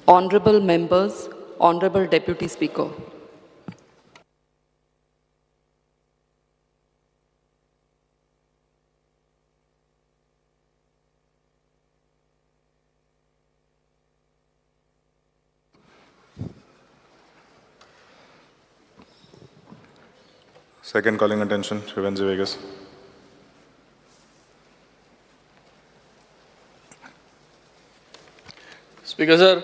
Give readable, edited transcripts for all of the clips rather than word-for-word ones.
Honorable members, Honorable Deputy Speaker. Second calling attention, Shivanji Vegas. Speaker sir,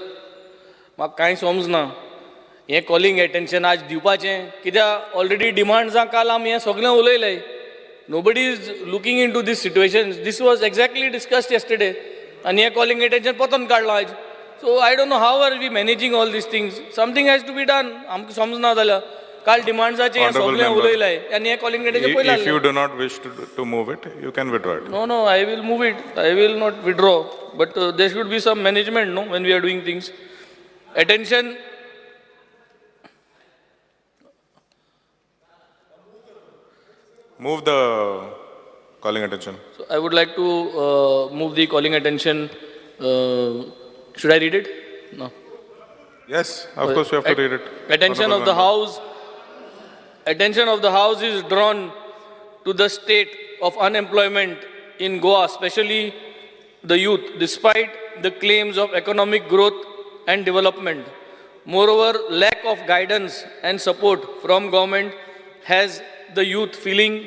म्हाका कांय समजना हें कॉलिंग एटेन्शन आज दिवपाचें कित्याक ऑलरेडी डिमांड्सां काल आमी हें सगळें उलयलें. Nobody is looking into this situation. This was exactly discussed yesterday आनी हें कॉलिंग एटेन्शन पोतोन काडलां आज. So I don't know how are we managing all this things. Something has to be done. आमकां समजना जाल्यार काल डिमांड्साचें हें सगळें उलयलें आनी हें कॉलिंग एटेन्शन पयलें. If you do not wish to move it, you can withdraw it. No, I will move it. I will not withdraw. But there should be some management, no, when we are doing things. Attention. Move the calling attention. So I would like to move the calling attention. Should I read it? No. Yes, of course you have to read it. Attention of the House. Attention of the House is drawn to the state of unemployment in Goa, especially the youth, despite the claims of economic growth and development. Moreover, lack of guidance and support from government has the youth feeling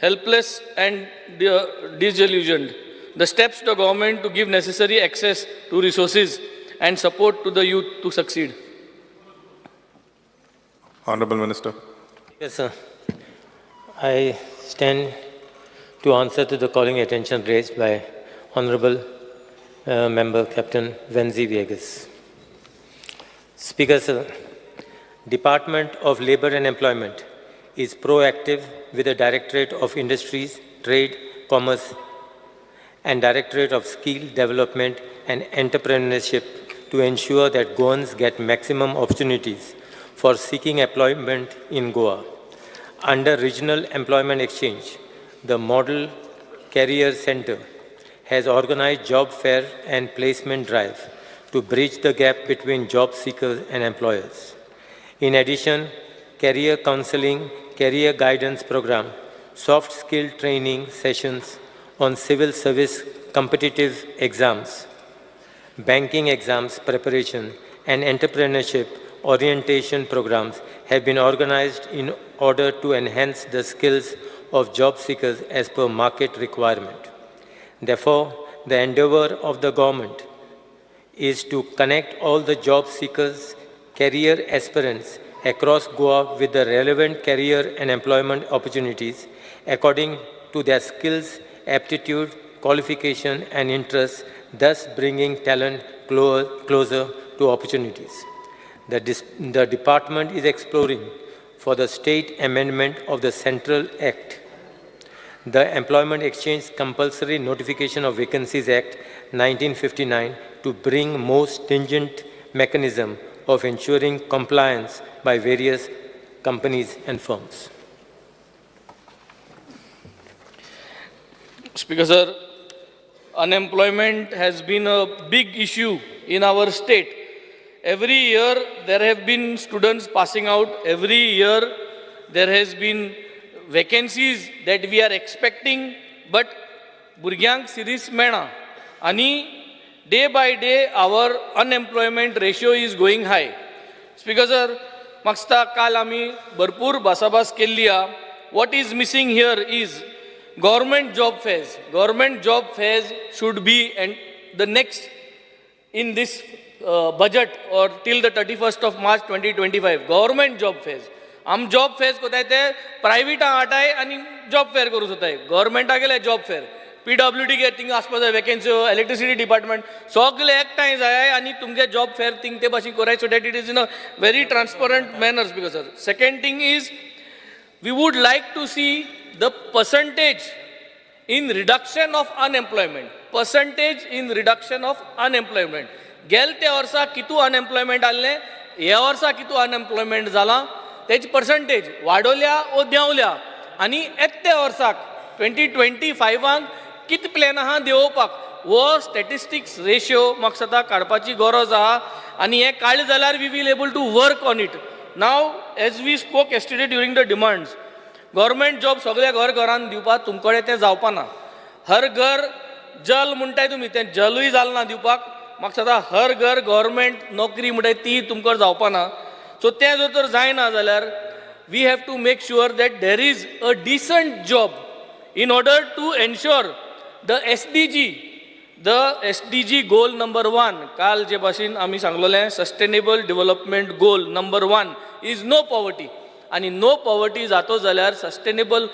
helpless and disillusioned. The steps to government to give necessary access to resources and support to the youth to succeed. Honorable Minister. Yes, sir. I stand to answer to the calling attention raised by Honorable Member Captain Venzi Vegas. Speaker, sir, Department of Labour and Employment is proactive with the Directorate of Industries, Trade, Commerce and Directorate of Skill Development and Entrepreneurship to ensure that Goans get maximum opportunities for seeking employment in Goa. Under Regional Employment Exchange, the Model Career Center has organized job fair and placement drive to bridge the gap between job seekers and employers. In addition, career counseling, career guidance program, soft skill training sessions on civil service competitive exams, banking exams preparation, and entrepreneurship orientation programs have been organized in order to enhance the skills of job seekers as per market requirement. Therefore, the endeavor of the government is to connect all the job seekers, career aspirants across Goa with the relevant career and employment opportunities according to their skills, aptitude, qualification, and interests, thus bringing talent closer to opportunities. The department is exploring for the state amendment of the Central Act, the Employment Exchange Compulsory Notification of Vacancies Act 1959, to bring more stringent mechanism of ensuring compliance by various companies and firms. Speaker sir, unemployment has been a big issue in our state. Every year there have been students passing out. Every year there has been vacancies that we are expecting, but भुरग्यांक series मेळना. Ani day by day our unemployment ratio is going high. Speaker sir, मागता काल आमी भरपूर भासाभास केल्ली आहा. What is missing here is government job fairs. Government job fairs should be and the next in this budget or till the 31st of March 2025. Government job fairs. आम job fares कोताय ते प्रायवेटा आटाय आनी जॉब फेअर करूं सोदताय. गव्हर्मेंटा गेले job fair, PWD गे thing आसपा जाय vacancy, electricity department सगळे एकठांय जाय आनी तुमगे जॉब फेअर थिंग ते भाशेन कोराय so that it is in a very transparent manner. Speaker sir, second thing is we would like to see the percentage in reduction of unemployment. Percentage in reduction of unemployment. गेलते वर्सा कितू unemployment आसलें, ह्या वर्सा कितू unemployment जालां, Techi percentage वाडोवल्या ओ देंवल्या. आनी येत्या वर्साक 2025 कित प्लॅन आहा देंवोवपाक, वो स्टॅटिस्टिक्स रेशियो म्हाका सदां काडपाची गरज आहा. आनी हें काडलें जाल्यार we will able to work on it. Now as we spoke yesterday during the demands, government job सगळ्या घरान दिवपाक तुमचे कडेन तें जावपाना. हर घर जल म्हणटाय तुमी, तें जलूय जालें ना दिवपाक. म्हाका सदां हर घर गव्हर्मेंट नोकरी म्हणटाय ती तुमकां जावपाना. सो तें जर तर जायना जाल्यार we have to make sure that there is a decent job in order to ensure the SDG goal number 1, काल जे भाशेन आमी सांगलोलें sustainable development goal number 1 is no poverty. आनी नो पॉवर्टी जातो जाल्यार सस्टेनेबल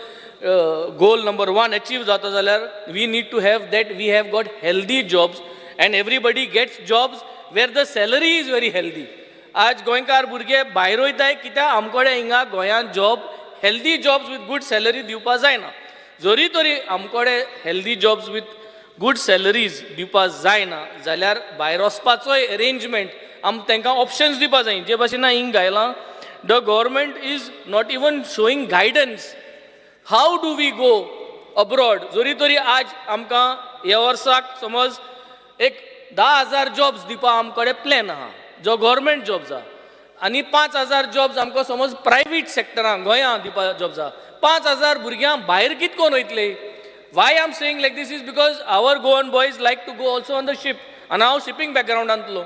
गोल नंबर 1 अचीव जाता जाल्यार we need to have that we have got healthy jobs and everybody gets jobs where the salary is very healthy. आज गोंयकार भुरगे भायर वयताय कित्याक आमकडे हिंगा गोंयांत job healthy jobs with good salary दिवपाक जायना. जरी तरी आमकडे healthy jobs with good salaries दिवपाक जायना जाल्यार भायर वचपाचोय अरेंजमेंट तांकां ऑप्शन्स दिवपाक जाय. जे भाशेन हिंग घायलां the government is not even showing guidance how do we go abroad. जरी तरी आज आमकां ह्या वर्साक समज एक 10,000 जॉब्स दिवपाक आमकडे प्लॅन आहा जो गव्हर्मेंट जॉब्स आहा, आनी 5,000 जॉब्स आमकां समज प्रायवेट सॅक्टरान गोंयांत दिवपाक जॉब्स आहा. 5,000 भुरग्यांक भायर कित कोन वयतले. Why I am saying like this is because our Goan boys like to go also on the ship. आनी हांव शिपींग बॅकग्रावंडांतलो.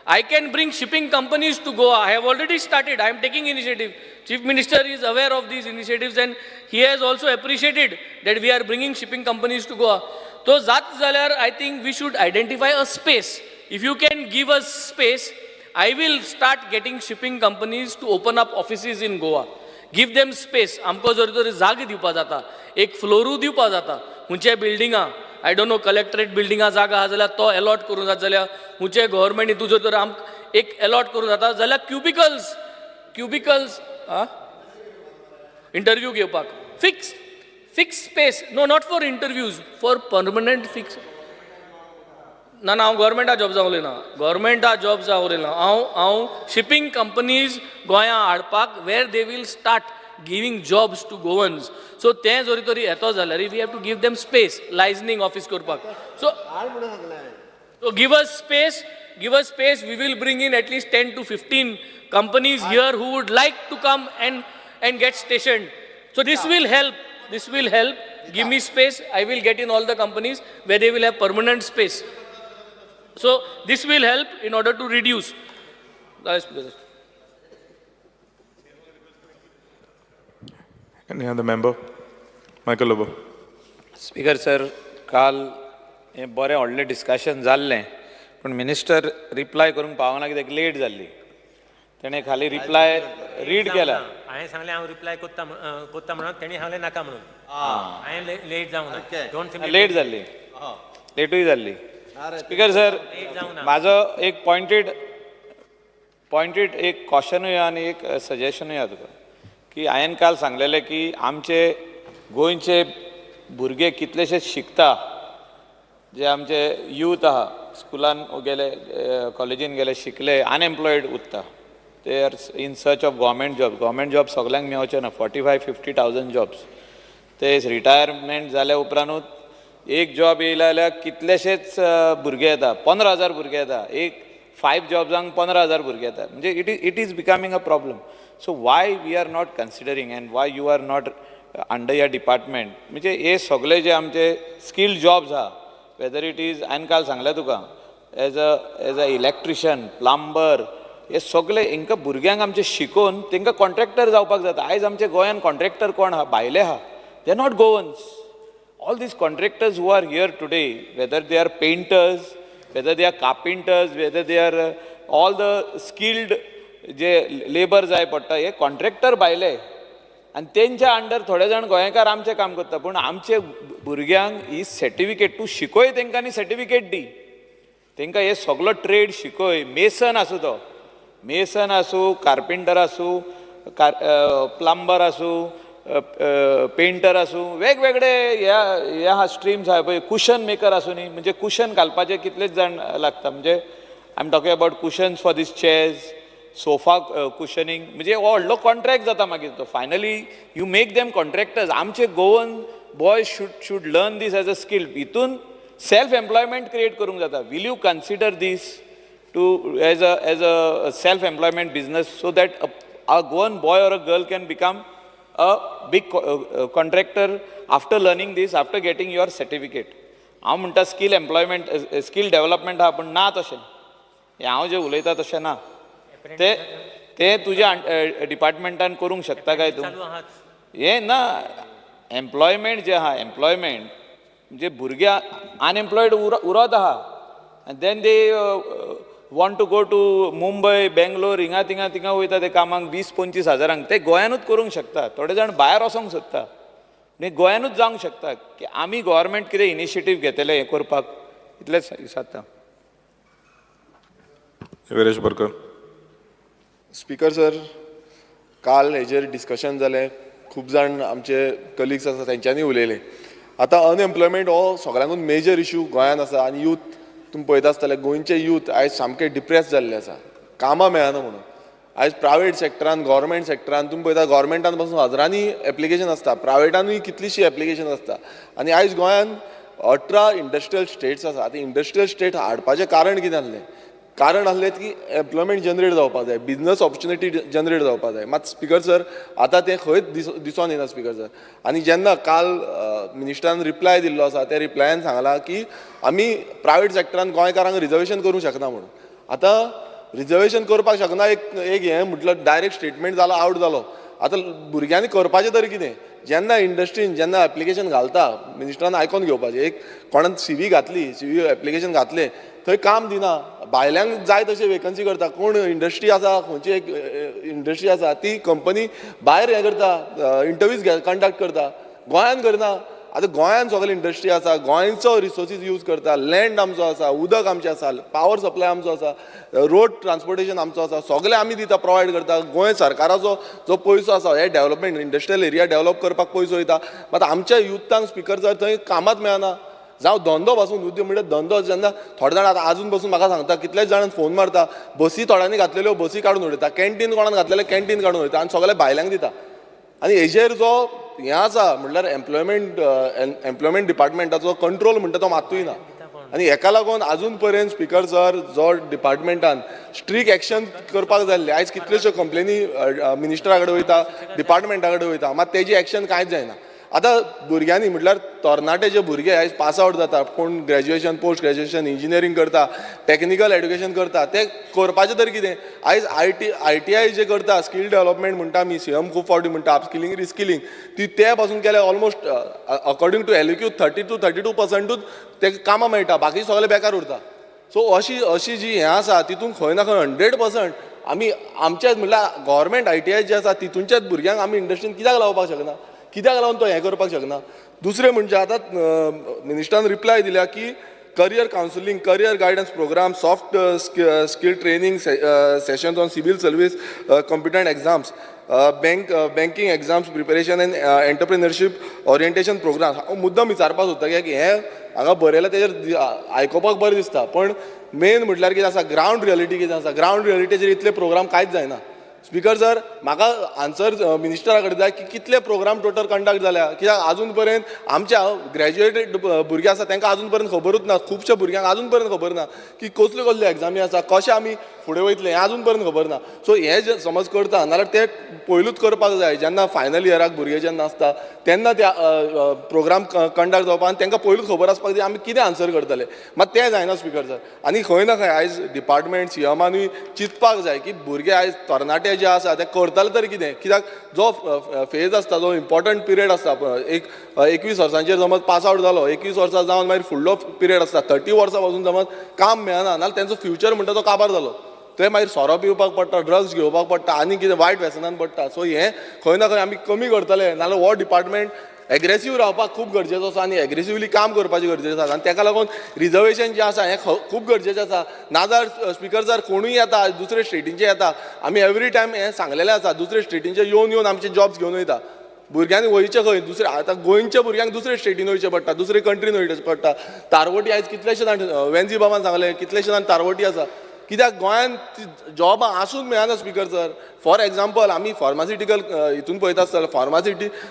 I can bring shipping companies to Goa. I have already started. I am taking initiative. Chief Minister is aware of these initiatives and he has also appreciated that we are bringing shipping companies to Goa. So zat zalyar I think we should identify a space. If you can give us space, I will start getting shipping companies to open up offices in Goa. Give them space. आमको जर तर जाग दिवपा जाता, एक फ्लोरू दिवपा जाता, हुंचे बिल्डिंगा आय डोंट नो कलेक्टरेट बिल्डिंगा जागा आहा जाल्यार तो अलॉट करूं जाता, जाल्यार हुंचे गव्हर्मेंट हितून जर तर आमकां एक अलॉट करूं जाता जाल्यार क्युबिकल्स इंटरव्यू घेवपाक fix space. No not for interviews, for permanent fix. ना हांव गव्हर्मेंटा जॉब जावं उलयना, गव्हर्मेंटा जॉब जावं उलयना. हांव शिपींग कंपनीज गोंयां हाडपाक where they will start giving jobs to Goans. So तें जरी तरी येतो जाल्यार we have to give them space liaisoning office करपाक. So give us space. We will bring in at least 10 to 15 companies here who would like to come and get stationed. So this will help. Give me space. I will get in all the companies where they will have permanent space. So this will help in order to reduce. Any other member? Michael Lobo. Speaker sir, काल हें बरें व्हडलें discussion जाल्लें, पूण minister reply करूंक पावना कित्याक late जाल्ली. तेणें खाली रिप्लाय रीड केला. हांवें सांगलें हांव रिप्लाय कोत्ता म्हणून, तेणी सांगलें नाका म्हणून. हांवें लेट जावंक ना. लेट जाल्ली, लेटूय जाल्ली. स्पीकर सर, म्हाजो एक पॉयंटेड एक क्वेश्चनूय आनी एक सजेशनूय आहा तुका, की हांवें काल सांगलेलें की आमचे गोंयचे भुरगे कितलेशेच शिकता, जे आमचे यूथ आहा स्कुलान गेले, कॉलेजीन गेले, शिकले, अनएम्प्लॉयड उरता. They are in search of government job सगल्यांक मेळचे ना. 45,000-50,000 जॉब्स. ते रिटायरमेंट जाल्या उपरांतूच एक जॉब येयला जाल्यार कितलेशेच भुरगे येता, 15,000 भुरगे येता. एक 5 जॉब्सांक 15,000 भुरगे येता. म्हणजे it is becoming a problem. So why we are not considering and why you are not under या डिपार्टमेंट, म्हणजे हे सगळे जे आमचे स्किल्ड जॉब्स आहा, वेदर इट इज, हांवें काल सांगलें तुका, एज अ इलेक्ट्रिशियन, प्लंबर, हे सगळे हिंकां भुरग्यांक आमचे शिकोवन तांकां कॉन्ट्रॅक्टर जावपाक जाता. आयज आमचे गोंयांत कॉन्ट्रॅक्टर कोण आहा? भायले आहा. They are not Goans. All these contractors who are here today, whether they are painters, whether they are carpenters, whether they are all the skilled J labour जाय पडटा, हे कॉन्ट्रॅक्टर भायले, आनी तेंच्या अंडर थोडे जाण गोंयकार आमचें काम करता. पूण आमचे भुरग्यांक ही सर्टिफिकेट, तूं शिकय तेंकां आनी सर्टिफिकेट दी. तेंकां हे सगळो ट्रेड शिकय. मेसन आसूं तो, मेसन आसूं, कार्पेंटर आसूं, प्लंबर आसूं, पेंटर आसूं, वेगवेगळे ह्या स्ट्रिम्स आहा पळय. कुशन मेकर आसूं न्ही, म्हणजे कुशन घालपाचे कितलेच जाण लागता. म्हणजे I am talking about cushions for this chairs, sofa cushioning. म्हणजे हो व्हडलो कॉन्ट्रॅक्ट जाता मागीर तो. Finally you make them contractors. आमचे Goan boys should learn this as a skill. हितून सेल्फ एम्प्लॉयमेंट क्रिएट करूंक जाता. Will you consider this as a self-employment business, so that a Goan boy or a girl can become a big contractor after learning this, after getting your certificate. हांव म्हणटा skill employment skill development आहा, पण ना तशें. हांव जें उलयता तशें ना. ते तुज्या डिपार्टमेंटान करूंक शकता काय तूं? हें ना, एम्प्लॉयमेंट जें आहा, एम्प्लॉयमेंट म्हणजे भुरगे अनएम्प्लॉयड उरत आहा, आनी then they want to go to Mumbai, Bangalore, थिंगा वयता ते कामाक 20-25 हजारांक. ते गोंयानूच करूंक शकता. थोडे जाण भायर वचोंक सोदता, म्हणजे गोंयानूच जावंक शकता की आमी गोवोरमेंट कितें इनिशिएटीव घेतले हें करपाक. इतलेंच दिसता. वीरेश बरकर. स्पीकर सर, काल हेजेर डिस्कशन जालें, खूब जाण आमचे कलिग्स आसा तेंच्यांनी उलयले. आतां अनएम्प्लॉयमेंट हो सगळ्यांकून मेजर इशू गोंयांत आसा, आनी यूथ तुमी पळयता आसतले गोंयचे यूथ आयज सामके डिप्रेस जाल्ले आसा, कामां मेळना म्हणून. आयज प्रायवेट सॅक्टरान, गव्हर्मेंट सॅक्टरान तुमी पळयता गव्हर्मेंटान पासून हजारांनी एप्लिकेशन आसता, प्रायवेटानूय कितलीशीं एप्लिकेशन आसता. आनी आयज गोंयांत 18 इंडस्ट्रियल स्टेट्स आसा. आतां इंडस्ट्रियल स्टेट हाडपाचें कारण कितें आसलें? कारण आसलें की एम्प्लॉयमेंट जनरेट जावपाक जाय, बिजनस ऑपॉर्च्युनिटी जनरेट जावपाक जाय. मात स्पीकर सर आतां तें खंयच दिसून येना स्पीकर सर. आनी जेन्ना काल मिनिस्टरान रिप्लाय दिल्लो आसा, त्या रिप्लायान सांगलां की आमी प्रायवेट सॅक्टरान गोंयकारांक रिजर्वेशन करूंक शकना म्हणून. आतां रिजर्वेशन करपाक शकना एक हें म्हटलं डायरेक्ट स्टेटमेंट जालो, आवट जालो. आतां भुरग्यांनी करपाचें तरी कितें? जेन्ना इंडस्ट्रीन जेन्ना एप्लिकेशन घालता, मिनिस्टरान आयकोन घेवपाचें. एक कोणान CV घातली, CV एप्लिकेशन घातलें, थंय काम दिना, भायल्यांक जाय तशें वेकन्सी करता. कोण इंडस्ट्री आसा, खंयची एक इंडस्ट्री आसा ती कंपनी भायर हें करता, इंटरव्यूज कंडक्ट करता, गोंयान करना. आतां गोंयान सगळे इंडस्ट्री आसा, गोंयचो रिसोर्सीस यूज करता, लँड आमचो आसा, उदक आमचें आसा, पावर सप्लाय आमचो आसा, रोड ट्रान्सपोर्टेशन आमचो आसा, सगळें आमी दिता, प्रोवायड करता. गोंय सरकाराचो जो पयसो आसा हे डेव्हलपमेंट इंडस्ट्रियल एरिया डेव्हलप करपाक पयसो वयता. मात आमच्या युथांक स्पीकर सर थंय कामात मेळना. जावं धंदो पासून उद्योग म्हणजे धंदो जेन्ना थोडे जाण आतां आजून पासून म्हाका सांगता, कितलेच जाण फोन मारता, बसी थोड्यांनी घातलेल्यो बसी काडून उडयता, कॅन्टीन कोणान घातलेले कॅन्टीन काडून उडयता, आनी सगळे भायल्यांक दिता. आनी हेजेर जो हें आसा म्हणल्यार एम्प्लॉयमेंट डिपार्टमेंटाचो कंट्रोल म्हणटा तो मात्तूय ना. आनी हेका लागून आजून पर्यंत स्पीकर सर जो डिपार्टमेंटान स्ट्रीक्ट एक्शन करपाक जाय आसलें. आयज कितल्योश्यो कंप्लेनी मिनिस्टरा कडेन वयता, डिपार्टमेंटा कडेन वयता, मात तेजी एक्शन कांयच जायना. आतां भुरग्यांनी म्हटल्यार तरणाटे जे भुरगे आयज पास आवट जाता, कोण ग्रॅज्युएशन, पोस्ट ग्रॅज्युएशन, इंजिनियरींग करता, टॅक्निकल एड्युकेशन करता, ते करपाचें तरी कितें? आयज ITI जे करता, स्कील डेव्हलपमेंट म्हणटा आमी, CM खूब फावटी म्हणटा, अपस्किलिंग रिस्किलिंग, ते पासून केल्या ऑलमोस्ट अकॉर्डिंग टू LQ 30-32%च ते कामां मेळटा, बाकी सगळे बेकार उरता. सो अशी जी हें आसा तितून खंय ना खंय 100% आमी आमचेच म्हणल्यार गव्हर्मेंट ITI जे आसा तितूनच्याच भुरग्यांक आमी इंडस्ट्रीन कित्याक लावपाक शकना? कित्याक लागून तो हें करपाक शकना? दुसरें म्हणजे आतां मिनिस्टरान रिप्लाय दिल्या की career counselling, career guidance programme, soft skill training sessions on civil service competent exams, banking exams preparation and entrepreneurship orientation programme. हांव मुद्दम विचारपाक सोदता कित्याक हें हांगा बरयलां तेजेर आयकोपाक बरें दिसता, पण मेन म्हटल्यार कितें आसा, ग्रावंड रियलिटी कितें आसा, ग्रावंड रियलिटीचेर इतले प्रोग्राम कांयच जायना. स्पीकर सर म्हाका आन्सर मिनिस्टरा कडेन जाय की कितले प्रोग्राम टोटल कंडक्ट जाल्या, कित्याक आजून पर्यंत आमच्या ग्रॅज्युएटेड भुरगे आसा तांकां आजून पर्यंत खबरूच ना, खुबशे भुरग्यांक आजून पर्यंत खबर ना की कसल्यो कसल्यो एग्जामी आसा, कशें आमी फुडें वयतले हें आजून पर्यंत खबर ना. सो हें जे समज करता नाल्यार ते पयलूच करपाक जाय, जेन्ना फायनल इयराक भुरगे जेन्ना आसता तेन्ना ते प्रोग्राम कंडक्ट जावपाक आनी तांकां पयलूच खबर आसपाक जाय आमी कितें आन्सर करतले. मात तें जायना स्पीकर सर. आनी खंय ना खंय आयज डिपार्टमेंट CMानूय चिंतपाक जाय की भुरगे आयज तरणाटे जे आसा ते करतले तरी कितें, कित्याक जो फेज आसता, जो इम्पॉर्टंट पिरियड आसता, एक 21 वर्सांचेर समज पास आवट जालो, 21 वर्सां जावन मागीर फुडलो पिरियड आसता, 30 वर्सां पासून समज काम मेळना नाल्यार तेंचो फ्युचर म्हणटा तो काबार जालो. ते मागीर सोरो पिवपाक पडटा, ड्रग्स घेवपाक पडटा, आनी कितें वायट व्यसनान पडटा. सो हें खंय ना खंय आमी कमी करतले, नाल्यार हो डिपार्टमेंट एग्रेसीव रावपाक खूब गरजेचो आसा आनी एग्रेसिवली काम करपाचें गरजेचें आसा. आनी ताका लागून रिजर्वेशन जें आसा हें खूब गरजेचें आसा. नाजाल्यार स्पीकर सर कोणूय येता, दुसरे स्टेटींचे येता, आमी एवरी टायम हें सांगलेलें आसा, दुसरे स्टेटींचे येवन आमचे जॉब्स घेवन वयता. भुरग्यांनी वयचें खंय, दुसरे आतां गोंयच्या भुरग्यांक दुसरे स्टेटीन वयचें पडटा, दुसरे कंट्रीन वयचें पडटा. तारवटी आयज कितलेशे जाण वेन्जी बाबान सांगलें कितलेशे जाण तारवटी आसा, कित्याक गोंयांत जॉबां आसून मेळना स्पीकर सर. फॉर एग्जाम्पल आमी फार्मास्युटिकल हितून पळयता आसतना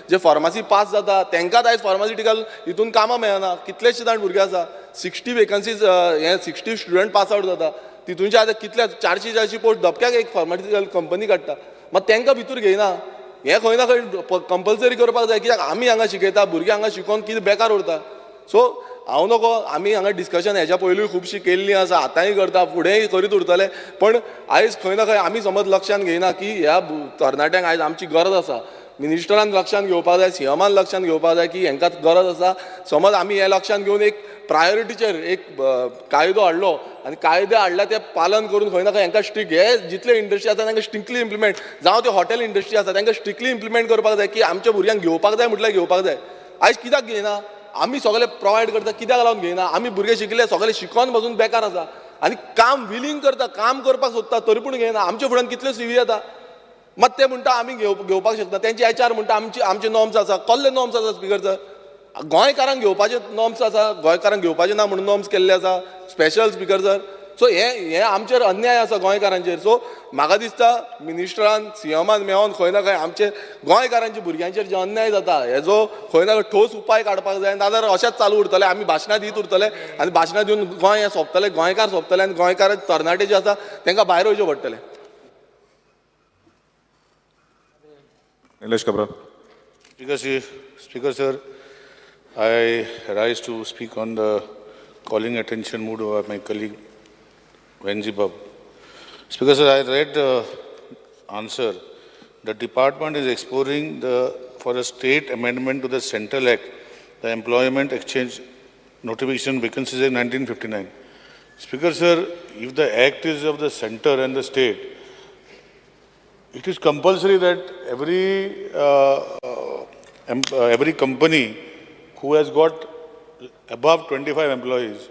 जे फार्मासी पास जाता तांकांच आयज फार्मास्युटिकल हितून कामां मेळना. कितलेशे जाण भुरगे आसा, 60 वेकन्सीज हे 60 स्टुडंट पास आवट जाता, तितूनचे आतां कितले 400-400 पोस्ट धपक्याक एक फार्मास्युटिकल कंपनी काडटा मात तांकां भितर घेयना हें खंय ना खंय कंपल्सरी करपाक जाय कित्याक आमी हांगा शिकयता भुरगीं हांगा शिकोवन कितें बेकार उरता सो हांव नको आमी हांगा डिस्कशन हेच्या पयलूय खुबशीं केल्लीं आसा आतांय करता फुडेंय करीत उरतले पण आयज खंय ना खंय आमी समज लक्षांत घेयना की ह्या तरणाट्यांक आयज आमची गरज आसा मिनिस्टरान लक्षांत घेवपाक जाय सीएमान लक्षांत घेवपाक जाय की हांकां गरज आसा समज आमी हें लक्षांत घेवन एक प्रायोरिटीचेर एक कायदो हाडलो आनी कायदे हाडला ते पालन करून खंय ना खंय हांकां स्ट्रिक्ट हे जितले इंडस्ट्री आसा तांकां स्ट्रिक्टली इम्प्लिमेंट जावं ते हॉटेल इंडस्ट्री आसा तांकां स्ट्रिक्टली इम्प्लिमेंट करपाक जाय की आमच्या भुरग्यांक घेवपाक जाय म्हटल्यार घेवपाक जाय आयज कित्याक घेयना आमी सगळे प्रोवायड करता कित्याक लागून घेयना आमी भुरगे शिकले सगळे शिकोन पासून बेकार आसा आनी काम विलींग करता काम करपाक सोदता तरी पूण घेयना आमच्या फुड्यान कितल्यो सीवी येता मात ते म्हणटा आमी घेवपाक शकता तेंचे HR म्हणटा आमचे नॉर्म्स आसा कसले नॉर्म्स आसा स्पिकर सर गोंयकारांक घेवपाचे नॉर्म्स आसा गोंयकारांक घेवपाचे ना म्हणून नॉर्म्स केल्ले आसा स्पेशल स्पिकर सर सो हे आमचेर अन्याय आसा गोंयकारांचेर सो म्हाका दिसता मिनिस्टरान सीएमान मेळोन खंय ना खंय आमचे गोंयकारांच्या भुरग्यांचेर जे अन्याय जाता हेजो खंय ना खंय ठोस उपाय काडपाक जाय नाजाल्यार अशेंच चालू उरतले आमी भाशणां दित उरतले आनी भाशणां दिवन गोंय हें सोंपतले गोंयकार सोंपतले आनी गोंयकार तरणाटे जे आसा तांकां भायर वयचें पडटलें Nilesh Kabra. Speaker sir, I rise to speak on the calling attention mood of my colleague Venzi Bab. Speaker sir, I read the answer. The department is exploring for a state amendment to the Central Act, the Employment Exchange Notification Vacancies Act 1959. Speaker sir, if the act is of the center and the state, it is compulsory that every company who has got above 25 employees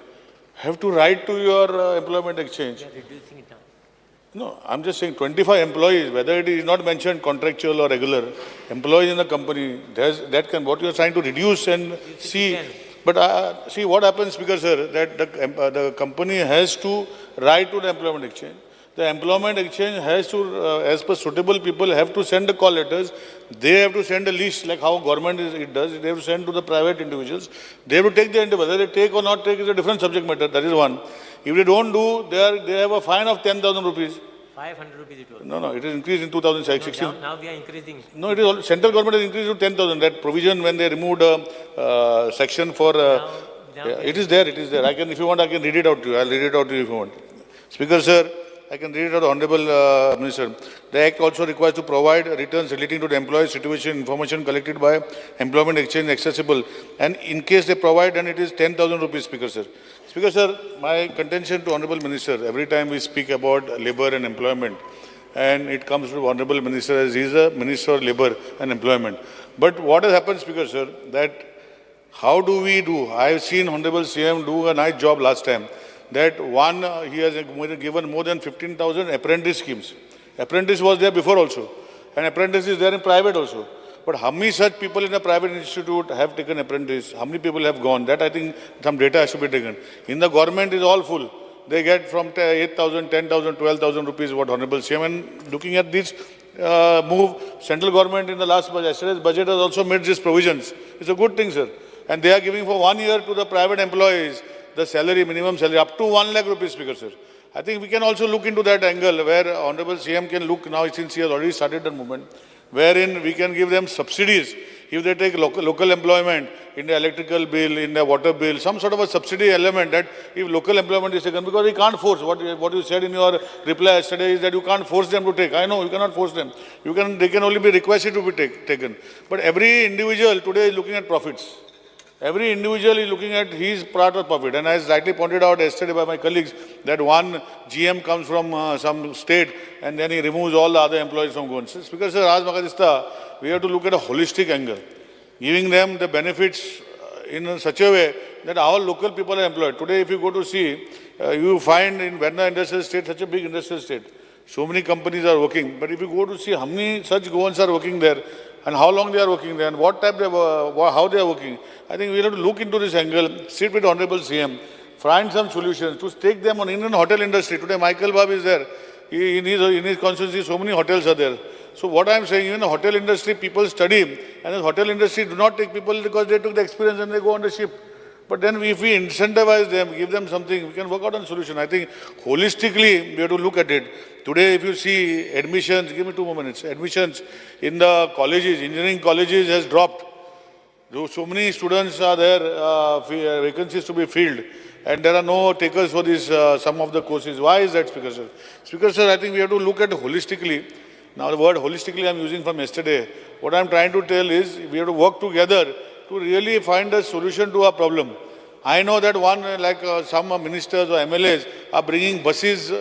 have to write to your employment exchange. Reducing it down. No, I'm just saying 25 employees, whether it is not mentioned contractual or regular, employees in the company, that can, what you are trying to reduce and see. But see what happens, Speaker sir, that the company has to write to the employment exchange. The employment exchange has to, as per suitable people, have to send the call letters. They have to send a list like how government it does. They have to send to the private individuals. They have to take the interview. Whether they take or not take is a different subject matter. That is one. If they don't do, they have a fine of 10,000 rupees. 500 rupees it was. No, it is increased in 2016. No, now we are increasing. No, it is central government has increased to 10,000. That provision when they removed section for, it is there. It is there. I can, if you want, I can read it out to you. I'll read it out to you if you want. Speaker sir, I can read it out, Honorable Minister. The Act also requires to provide returns relating to the employee situation, information collected by employment exchange accessible. And in case they provide, then it is 10,000 rupees, Speaker sir. Speaker sir, my contention to Honorable Minister, every time we speak about labor and employment, and it comes to Honorable Minister as he is a Minister of Labor and Employment. But what has happened, Speaker sir, that how do we do? I have seen Honorable CM do a nice job last time. That one, he has given more than 15,000 apprentice schemes. Apprentice was there before also. And apprentice is there in private also. But how many such people in a private institute have taken apprentice? How many people have gone? That I think some data has to be taken. In the government is all full. They get from 8,000, 10,000, 12,000 rupees what Honorable CM. And looking at this move, central government in the last budget, yesterday's budget has also made these provisions. It's a good thing, sir. And they are giving for 1 year to the private employees the salary, minimum salary, up to 1 lakh rupees, Speaker sir. I think we can also look into that angle where Honorable CM can look now since he has already started the movement, wherein we can give them subsidies if they take local employment in the electrical bill, in the water bill, some sort of a subsidy element that if local employment is taken, because we can't force, what you said in your reply yesterday is that you can't force them to take. I know, you cannot force them. They can only be requested to be taken. But every individual today is looking at profits. Every individual is looking at his part of profit. And as rightly pointed out yesterday by my colleagues, that one GM comes from some state and then he removes all the other employees from going. Speaker sir, Raj Makadista, we have to look at a holistic angle, giving them the benefits in such a way that our local people are employed. Today, if you go to see, you find in Verna industrial estate, such a big industrial estate, so many companies are working. But if you go to see how many such goans are working there, and how long they are working there, and what type they are, how they are working. I think we have to look into this angle, sit with Honorable CM, find some solutions to take them on Indian hotel industry. Today, Michael Bab is there. In his constituency, so many hotels are there. So what I am saying, in the hotel industry, people study, and the hotel industry do not take people because they took the experience and they go on the ship. But then if we incentivize them, give them something, we can work out on solution. I think holistically, we have to look at it. Today, if you see admissions, give me 2 more minutes, admissions in the colleges, engineering colleges has dropped. So many students are there, vacancies to be filled, and there are no takers for this, some of the courses. Why is that, Speaker Sir? Speaker Sir, I think we have to look at holistically. Now, the word holistically I'm using from yesterday. What I'm trying to tell is we have to work together to really find a solution to our problem. I know that some ministers or MLAs are bringing buses,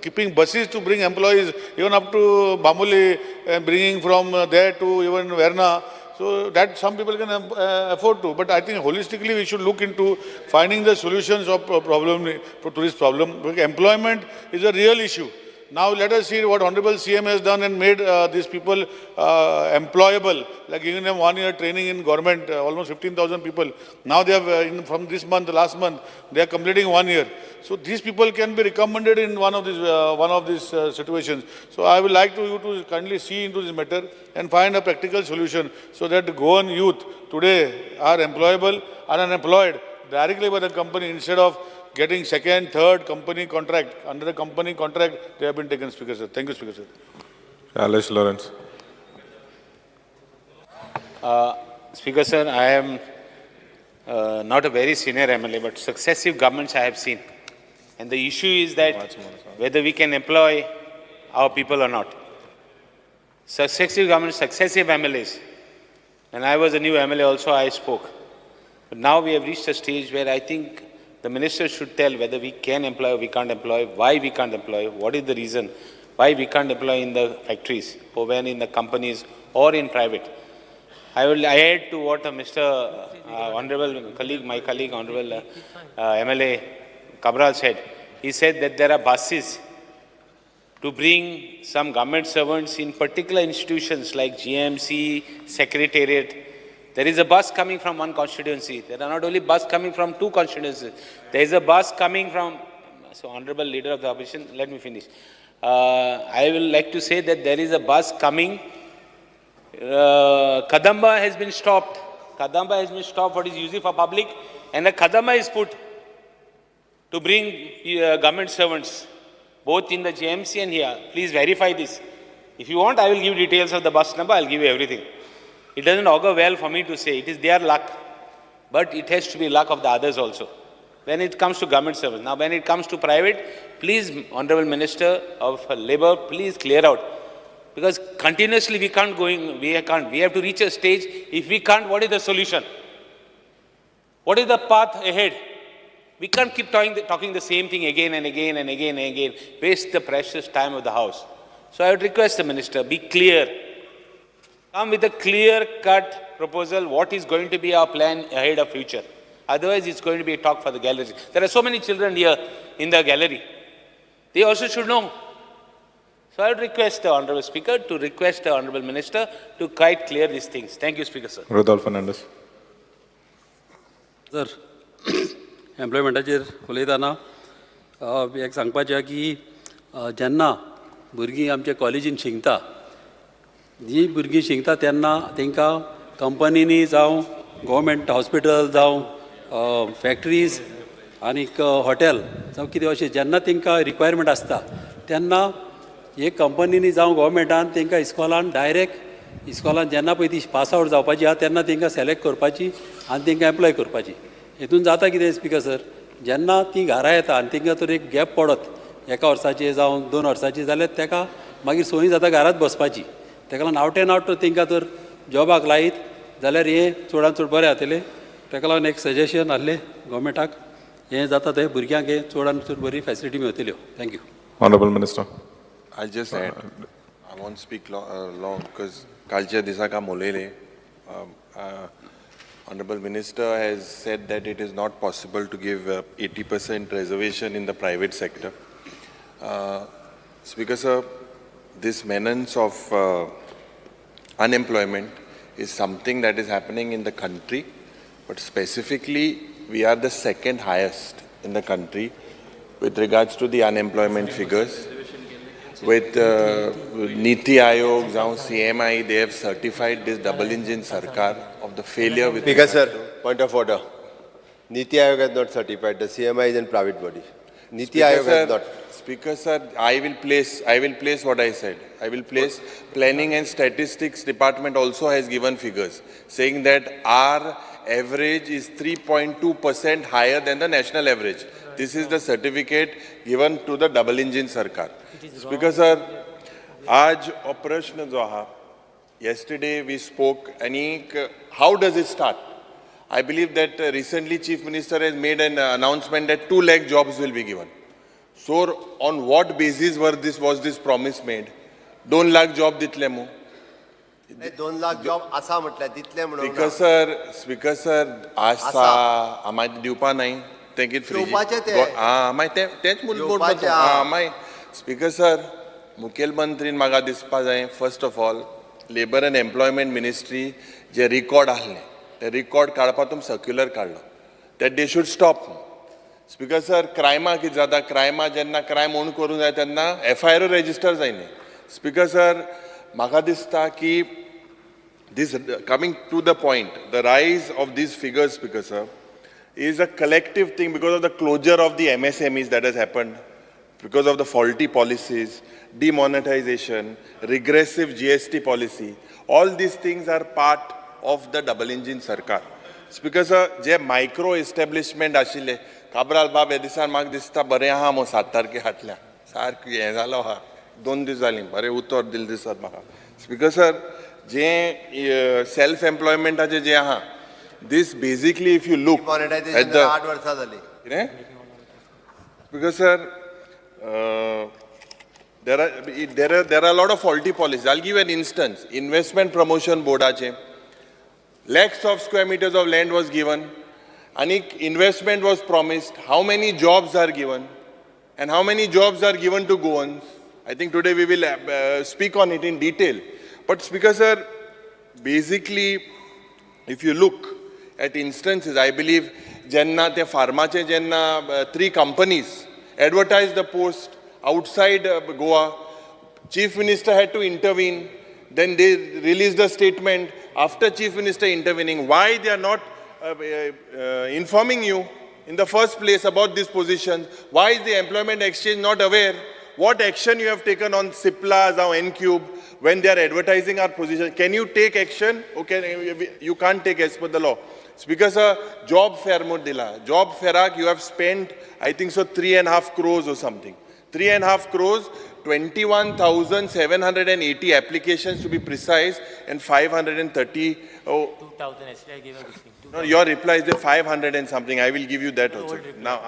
keeping buses to bring employees even up to Bamuli and bringing from there to even Verna. So that some people can afford to. But I think holistically we should look into finding the solutions of to this problem. Because employment is a real issue. Now let us see what Honorable CM has done and made these people employable, like giving them 1 year training in government, almost 15,000 people. Now they have, from this month, last month, they are completing 1 year. So these people can be recommended in one of these situations. So I would like you to kindly see into this matter and find a practical solution so that the Goan youth today are employable, are unemployed directly by the company instead of getting second, third company contract. Under the company contract, they have been taken, Speaker Sir. Thank you, Speaker Sir. Alice Lawrence. Speaker Sir, I am not a very senior MLA, but successive governments I have seen. And the issue is that whether we can employ our people or not. Successive governments, successive MLAs. When I was a new MLA also, I spoke. But now we have reached a stage where I think the minister should tell whether we can employ or we can't employ, why we can't employ, what is the reason, why we can't employ in the factories, or when in the companies, or in private. I will add to what Mr. Honorable colleague, my colleague, Honorable MLA Cabral said. He said that there are buses to bring some government servants in particular institutions like GMC, Secretariat. There is a bus coming from one constituency. There are not only bus coming from 2 constituencies. There is a bus coming from, so Honorable Leader of the Opposition, let me finish. I will like to say that there is a bus coming. Kadamba has been stopped. Kadamba has been stopped for its use for public, and a Kadamba is put to bring government servants, both in the GMC and here. Please verify this. If you want, I will give details of the bus number. I will give you everything. It doesn't augur well for me to say. It is their luck. But it has to be luck of the others also. When it comes to government service. Now, when it comes to private, please, Honorable Minister of Labour, please clear out. Because continuously we can't go in, we have to reach a stage. If we can't, what is the solution? What is the path ahead? We can't keep talking the same thing again and again and again and again. Waste the precious time of the House. So I would request the Minister, be clear. Come with a clear-cut proposal, what is going to be our plan ahead of future. Otherwise, it's going to be a talk for the gallery. There are so many children here in the gallery. They also should know. So I would request the Honourable Speaker to request the Honourable Minister to quite clear these things. Thank you, Speaker, sir. Rodolfo Fernandez. Sir, एम्प्लॉयमेंटाचेर उलयतना एक सांगपाचें की जेन्ना भुरगीं आमच्या कॉलेजीन शिकता जी भुरगीं शिकता तेन्ना तांकां कंपनीनी जावं गव्हर्मेंट हॉस्पिटल जावं फॅक्टरीज आनीक हॉटेल जावं कितें अशें जेन्ना तांकां रिक्वायरमेंट आसता तेन्ना हे कंपनीनी जावं गव्हर्मेंटान तांकां इस्कॉलान डायरेक्ट इस्कॉलान जेन्ना पळय ती पास आवट जावपाची आहा तेन्ना तांकां सिलेक्ट करपाची आनी तांकां एम्प्लॉय करपाची. हेतून जाता कितें स्पिकर सर, जेन्ना ती घरा येता आनी तांकां तर एक गॅप पडत 1 वर्साची जावं 2 वर्साची जाल्यार ताका मागीर संवय जाता घरात बसपाची. ताका लागून आवटे नावट तांकां तर जॉबाक लायत जाल्यार हें चडांत चड बरें जातलें. ताका लागून एक सजेशन आहलें गव्हर्मेंटाक, हें जाता थंय भुरग्यांक हे चडांत चड बरी फॅसिलिटी मेळटल्यो. Thank you. Honorable Minister. I'll just add. I won't speak long because कालच्या दिसाक आम उलयलें. Honorable Minister has said that it is not possible to give 80% reservation in the private sector. Speaker sir, this menace of unemployment is something that is happening in the country, but specifically we are the second highest in the country with regards to the unemployment figures. With Niti Aayog, CMI, they have certified this double engine sarkar of the failure with... Speaker sir, point of order. Niti Aayog has not certified. The CMI is a private body. Niti Aayog has not. Speaker sir, I will place what I said. I will place Planning and Statistics Department also has given figures saying that our average is 3.2% higher than the national average. This is the certificate given to the double engine Sarkar. Speaker sir, आज प्रश्न जो हा, yesterday we spoke and how does it start? I believe that recently Chief Minister has made an announcement that 2 lakh jobs will be given. So on what basis was this promise made? 2 lakh job दितले मु. 2 lakh job असा म्हटलं दितले म्हणून. Speaker sir, आसा आम्हाला दिवपा नाही. Thank you free. तेच मूलभूत. Speaker sir, मुखेलमंत्रीन म्हाका दिसपा जाय first of all Labour and Employment Ministry J record आहले ते record काडपातून circular काडलो that they should stop. Speaker sir, crime कितें जाता crime जेन्ना crime म्हणून करूंक जाय तेन्ना FIR register जायना. Speaker sir, म्हाका दिसता की this coming to the point, the rise of these figures, Speaker sir, is a collective thing because of the closure of the MSMEs that has happened, because of the faulty policies, demonetization, regressive GST policy. All these things are part of the double engine Sarkar. Speaker sir, J micro establishment आशिल्ले, काबराल बाब हे दिसान म्हाका दिसता बरें आहा मो 7 तारखे हाटल्या. सारकें हें जालो आहा. 2 दीस जालीं, बरें उतर दिल दिसत म्हाका. Speaker sir, जे self employment जे आहा, this basically if you look at the 8 वर्सां जाली. Because sir, there are a lot of faulty policies. I'll give an instance. Investment Promotion Board lakhs of square meters of land was given. And investment was promised. How many jobs are given? And how many jobs are given to Goans? I think today we will speak on it in detail. But Speaker sir, basically, if you look at instances, I believe Jenna, the pharmache Jenna, 3 companies advertised the post outside Goa. Chief Minister had to intervene. Then they released a statement after Chief Minister intervening. Why they are not informing you in the first place about this position? Why is the Employment Exchange not aware? What action you have taken on CIPLAs or N-Cube when they are advertising our position? Can you take action? Okay, you can't take as per the law. Speaker sir, job fair modila. Job fairak you have spent, I think so, 3.5 crores or something. 3.5 crores, 21,780 applications to be precise, and 530. Oh, 2,000. Yesterday I gave a listing. No, your reply is the 500 and something. I will give you that also. Now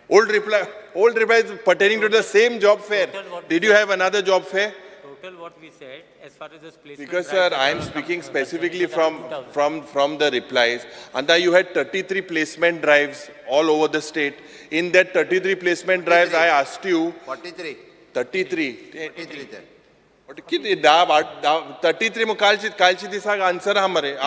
old reply is pertaining to the same job fair. Did you have another job fair? Total what we said as far as this placement. Because sir, I am speaking specifically from the replies. And that you had 33 placement drives all over the state. In that 33 placement drives, I asked you. 43. 33. 43 there. 33 mo kalchi disak answer hamare.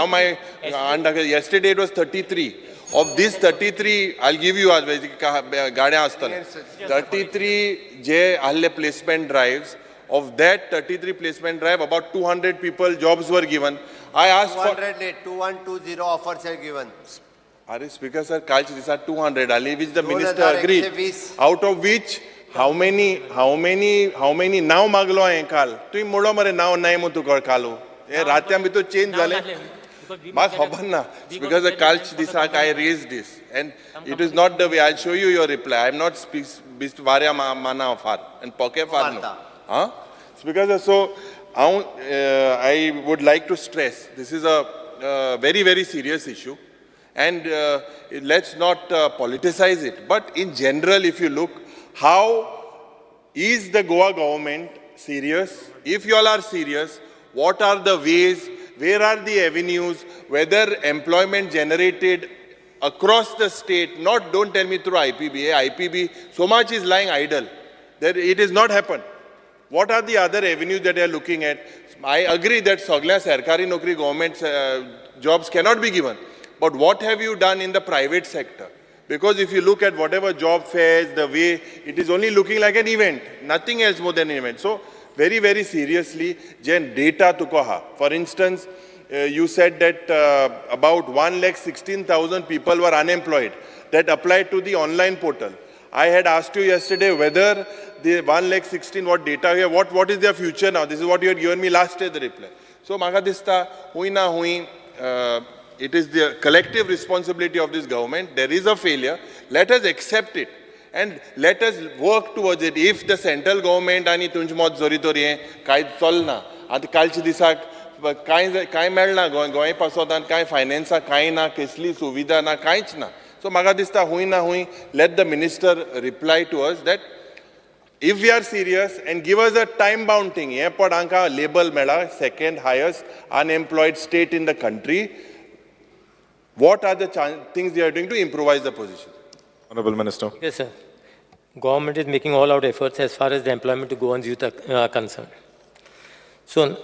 Yesterday it was 33. Of this 33, I'll give you gadya astan. 33 je alle placement drives. Of that 33 placement drive, about 200 people jobs were given. I asked 2120 offers are given. Speaker sir, kalchi these are 200 ali which the minister agreed. Out of which how many now maglo hai kal. Tu modo mare now nai mutu kar kalu. E ratyam bhi to change jale. Mas khabar na. Because the kalchi this I raised this and it is not the way. I'll show you your reply. I am not varya mana far and poke far no. Speaker, so I would like to stress this is a very, very serious issue and let's not politicize it. But in general, if you look, how is the Goa government serious? If you all are serious, what are the ways, where are the avenues, whether employment generated across the state, don't tell me through IPB. IPB, so much is lying idle. It has not happened. What are the other avenues that they are looking at? I agree that Sagla Sarkari Nokri government jobs cannot be given. But what have you done in the private sector? Because if you look at whatever job fairs, the way, it is only looking like an event. Nothing else more than an event. So, very, very seriously, Jen data to koha. For instance, you said that about 1,16,000 people were unemployed that applied to the online portal. I had asked you yesterday whether the 1,16,000 what data you have, what is their future now? This is what you had given me last day, the reply. So, maka dista, hui na hui, it is the collective responsibility of this government. There is a failure. Let us accept it. And let us work towards it. If the central government आणि तुमची मत जोरी तोरी काय चलना आतां कालच्या दिसाक काय मेळना गोंय पासोतान काय फायनान्सा काय ना कसली सुविधा ना कांयच ना सो म्हाका दिसता हुंय ना हुंय let the minister reply to us that if we are serious and give us a time bound thing हे पण हांकां label मेळ्ळा second highest unemployed state in the country, what are the things they are doing to improvise the position? Honorable Minister. Yes, sir. Government is making all out efforts as far as the employment to Goans youth are concerned. So,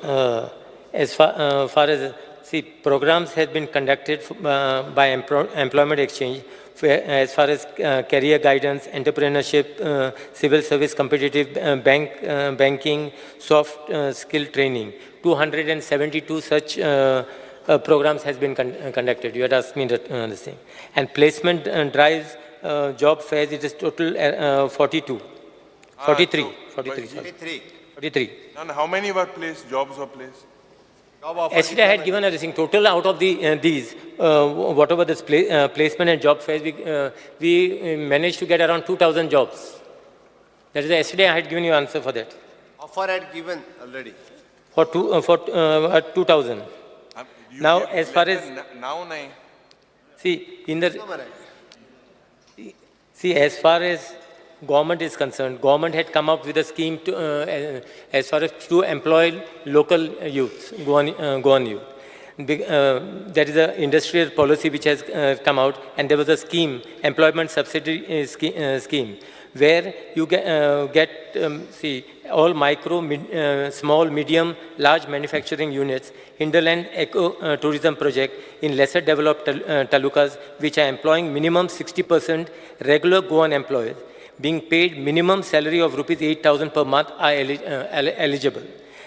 as far as, see, programs have been conducted by Employment Exchange as far as career guidance, entrepreneurship, civil service competitive banking, soft skill training. 272 such programs has been conducted. You had asked me the same. And placement drives, job fairs, it is total 42. 43. 43. And how many were placed, jobs were placed? Yesterday I had given everything. Total out of these, whatever this placement and job fairs, we managed to get around 2,000 jobs. That is, yesterday I had given you answer for that. Offer had given already. For 2,000. Now, as far as as far as government is concerned, government had come up with a scheme to, as far as to employ local youths, Goan youth. There is an industrial policy which has come out, and there was a scheme, employment subsidy scheme, where you get all micro, small, medium, large manufacturing units, hinterland eco-tourism project in lesser developed talukas, which are employing minimum 60% regular Goan employees, being paid minimum salary of rupees 8,000 per month are eligible.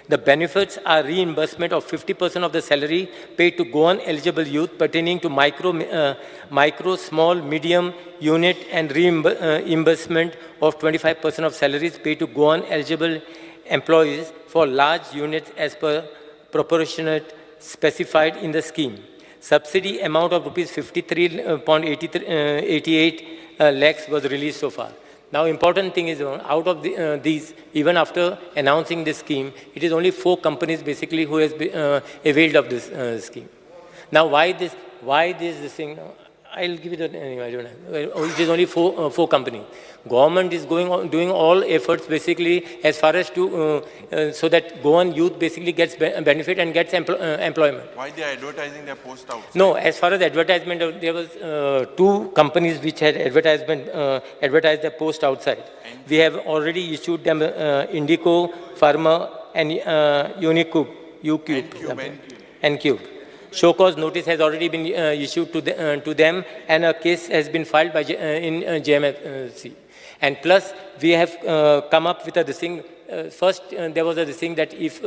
The benefits are reimbursement of 50% of the salary paid to Goan eligible youth pertaining to micro, small, medium unit and reimbursement of 25% of salaries paid to Goan eligible employees for large units as per proportionate specified in the scheme. Subsidy amount of rupees 53.88 lakhs was released so far. Now, important thing is, out of these, even after announcing this scheme, it is only 4 companies basically who has availed of this scheme. Now, why this thing? I'll give it anyway, I don't know. It is only 4 companies. Government is doing all efforts basically as far as to, so that Goan youth basically gets benefit and gets employment. Why they are advertising their post outside? No, as far as advertisement, there was 2 companies which had advertised their post outside. We have already issued them Indico, Pharma and N-Cube. Show cause notice has already been issued to them, and a case has been filed by in JMFC. And plus, we have come up with this thing. First, there was this thing that if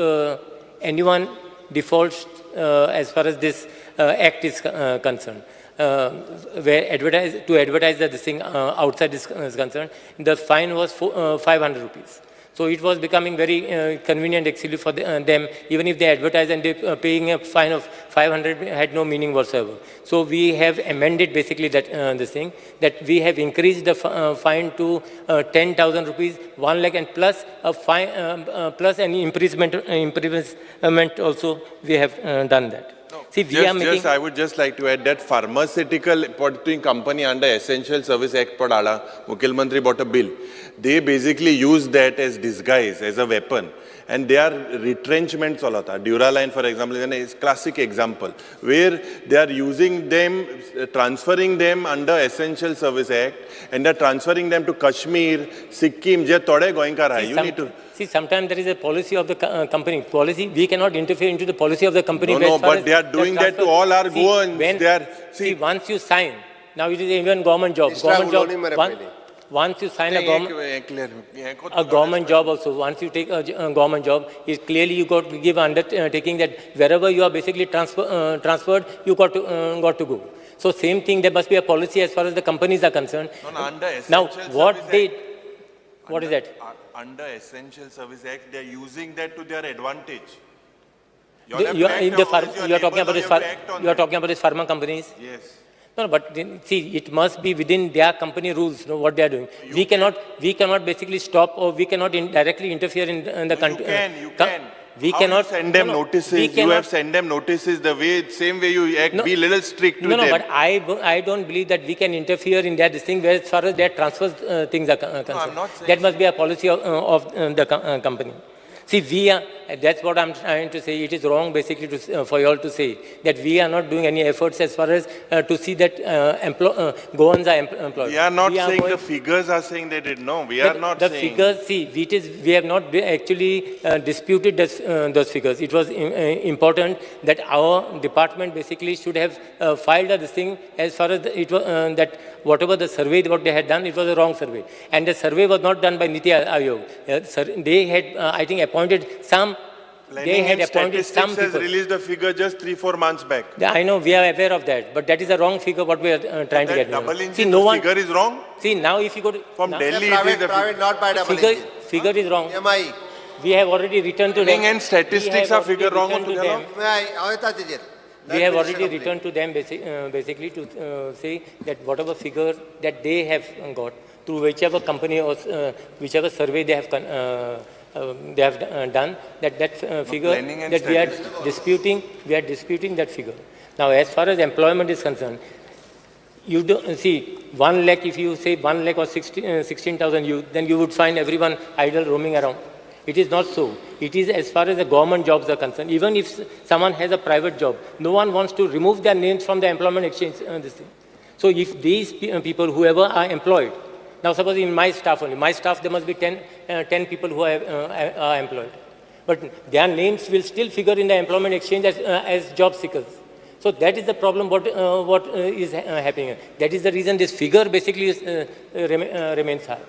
anyone defaults as far as this act is concerned, where advertise this thing outside is concerned, the fine was 500 rupees. So it was becoming very convenient actually for them. Even if they advertise and they paying a fine of 500 had no meaning whatsoever. So we have amended basically that this thing, that we have increased the fine to 10,000 rupees, 1 lakh, and plus a fine, plus an imprisonment also we have done that. I would just like to add that pharmaceutical company under Essential Service Act padala, Mukhil Mantri bought a bill. They basically use that as disguise, as a weapon. And they are retrenchments all of that. Duraline, for example, is a classic example, where they are using them, transferring them under Essential Service Act, and they are transferring them to Kashmir, Sikkim, you need to... See, sometimes there is a policy of the company. We cannot interfere into the policy of the company. No, but they are doing that to all our Goans. Once you sign, now it is even government job. once you sign a government job also, once you take a government job, is clearly you got to give undertaking that wherever you are basically transferred, you got to go. So same thing, there must be a policy as far as the companies are concerned. Now, what is that? Under Essential Service Act, they are using that to their advantage. You are talking about these pharma companies? Yes. No, but see, it must be within their company rules, what they are doing. We cannot basically stop, or we cannot directly interfere in the country. You can. We How cannot you send them notices. You have sent them notices same way you act. Be little strict with them. No, but I don't believe that we can interfere in that thing where as far as their transfers things are concerned. No, I'm not saying that must be a policy of the company. See, that's what I'm trying to say. It is wrong basically for you all to say that we are not doing any efforts as far as to see that Goans are employed. We are not saying the figures are saying they did. No, we are not the saying. Figures, see, we have not actually disputed those figures. It was important that our department basically should have filed this thing as far as it was that whatever the survey what they had done, it was a wrong survey. And the survey was not done by Niti Aayog. They had, I think, appointed some. They had appointed some people. Has released the figure just 3-4 months back. I know, we are aware of that, but that is a wrong figure what we are trying to get. Double engine, the figure is wrong? See, now if you go to... From Delhi, private, not by double engine. Figure is wrong. EMI. We have already returned to them. And statistics are figure wrong on them. We have already returned to them basically to say that whatever figure that they have got through whichever company or whichever survey they have done, that figure that we are disputing that figure. Now, as far as employment is concerned, you don't see 1 lakh. If you say 1 lakh or 16,000 youth, then you would find everyone idle roaming around. It is not so. It is as far as the government jobs are concerned. Even if someone has a private job, no one wants to remove their names from the employment exchange. So if these people, whoever are employed, now suppose in my staff only, there must be 10 people who are employed. But their names will still figure in the employment exchange as job seekers. So that is the problem what is happening. That is the reason this figure basically remains high.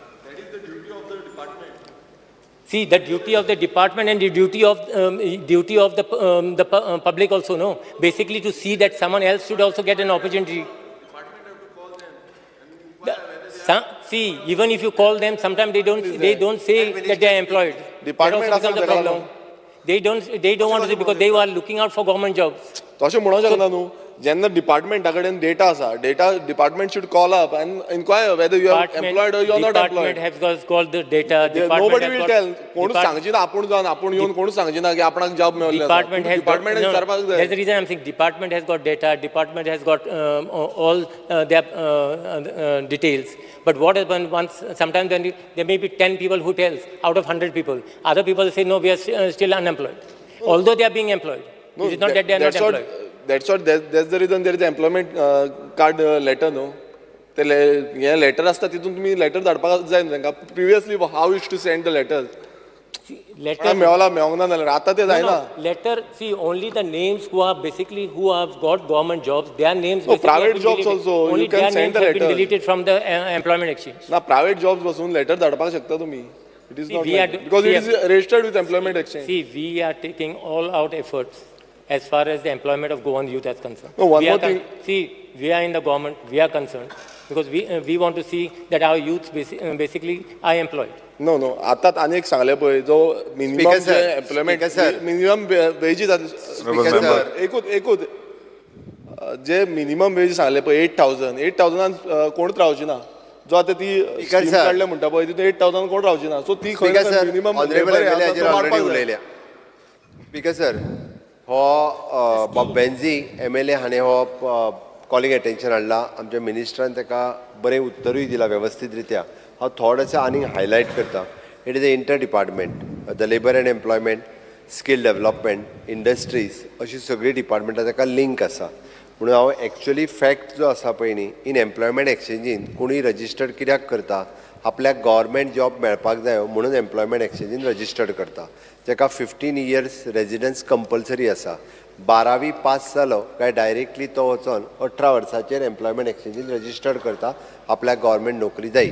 See, the duty of the department and the duty of the public also, no? Basically to see that someone else should also get an opportunity. See, even if you call them, sometimes they don't say that they are employed. Department that also becomes a problem. They don't want to say because they are looking out for government jobs. Jenna department data department should call up and inquire whether you are employed or you are not employed. Department has called the data. Nobody will tell. Department that's the reason I'm saying department has got data. Department has got all their details. But what happens once? Sometimes there may be 10 people who tells out of 100 people. Other people say no, we are still unemployed, although they are being employed. It is not that they are not employed. That's the reason there is an employment card letter, no? The letter असता तिथून तुम्ही letter धाडपाक जाय न्हू. Previously, how used to send the letters? Letter. Letter. See, only the names who have got government jobs, their names. No, private jobs also. Only you can their send names the have letter. been deleted from the employment exchange. Na private jobs बसून letter धाडपाक शकता तुम्ही. It is not because it is registered with employment exchange. See, we are taking all out efforts as far as the employment of Goan youth is concerned. No, one more thing. See, we are in the government, we are concerned because we want to see that our youth basically are employed. No. आताच आणि एक सांगले पळय जो minimum employment minimum wages एकूच जे minimum wages सांगले पळय 8,000 कोण रावची ना जो आता ती स्कीम काढल्या म्हणटा पळय तितून 8,000 कोण रावची ना सो ती मिनिमम ऑनरेबल उलयल्या स्पीकर सर हो बॉब बेन्झी MLA हाणें हो कॉलिंग एटेन्शन हाडला आमच्या मिनिस्टरान ताका बरें उत्तरूय दिलां वेवस्थीत रित्या हांव थोडेशें आनीक हायलायट करता it is a inter department the labour and employment skill development industries अशी सगळी डिपार्टमेंटां ताका लिंक आसा म्हणून हांव एक्चुअली फॅक्ट जो आसा पळय न्ही इन एम्प्लॉयमेंट एक्सचेंजीन कोणूय रजिस्टर्ड कित्याक करता आपल्याक गव्हर्मेंट जॉब मेळपाक जाय म्हणून एम्प्लॉयमेंट एक्सचेंजीन रजिस्टर्ड करता जाका 15 years रेजिडन्स कंपल्सरी आसा 12वी पास जालो काय डायरेक्टली तो वचून 18 वर्साचेर एम्प्लॉयमेंट एक्सचेंजीन रजिस्टर्ड करता आपल्याक गव्हर्मेंट नोकरी जाय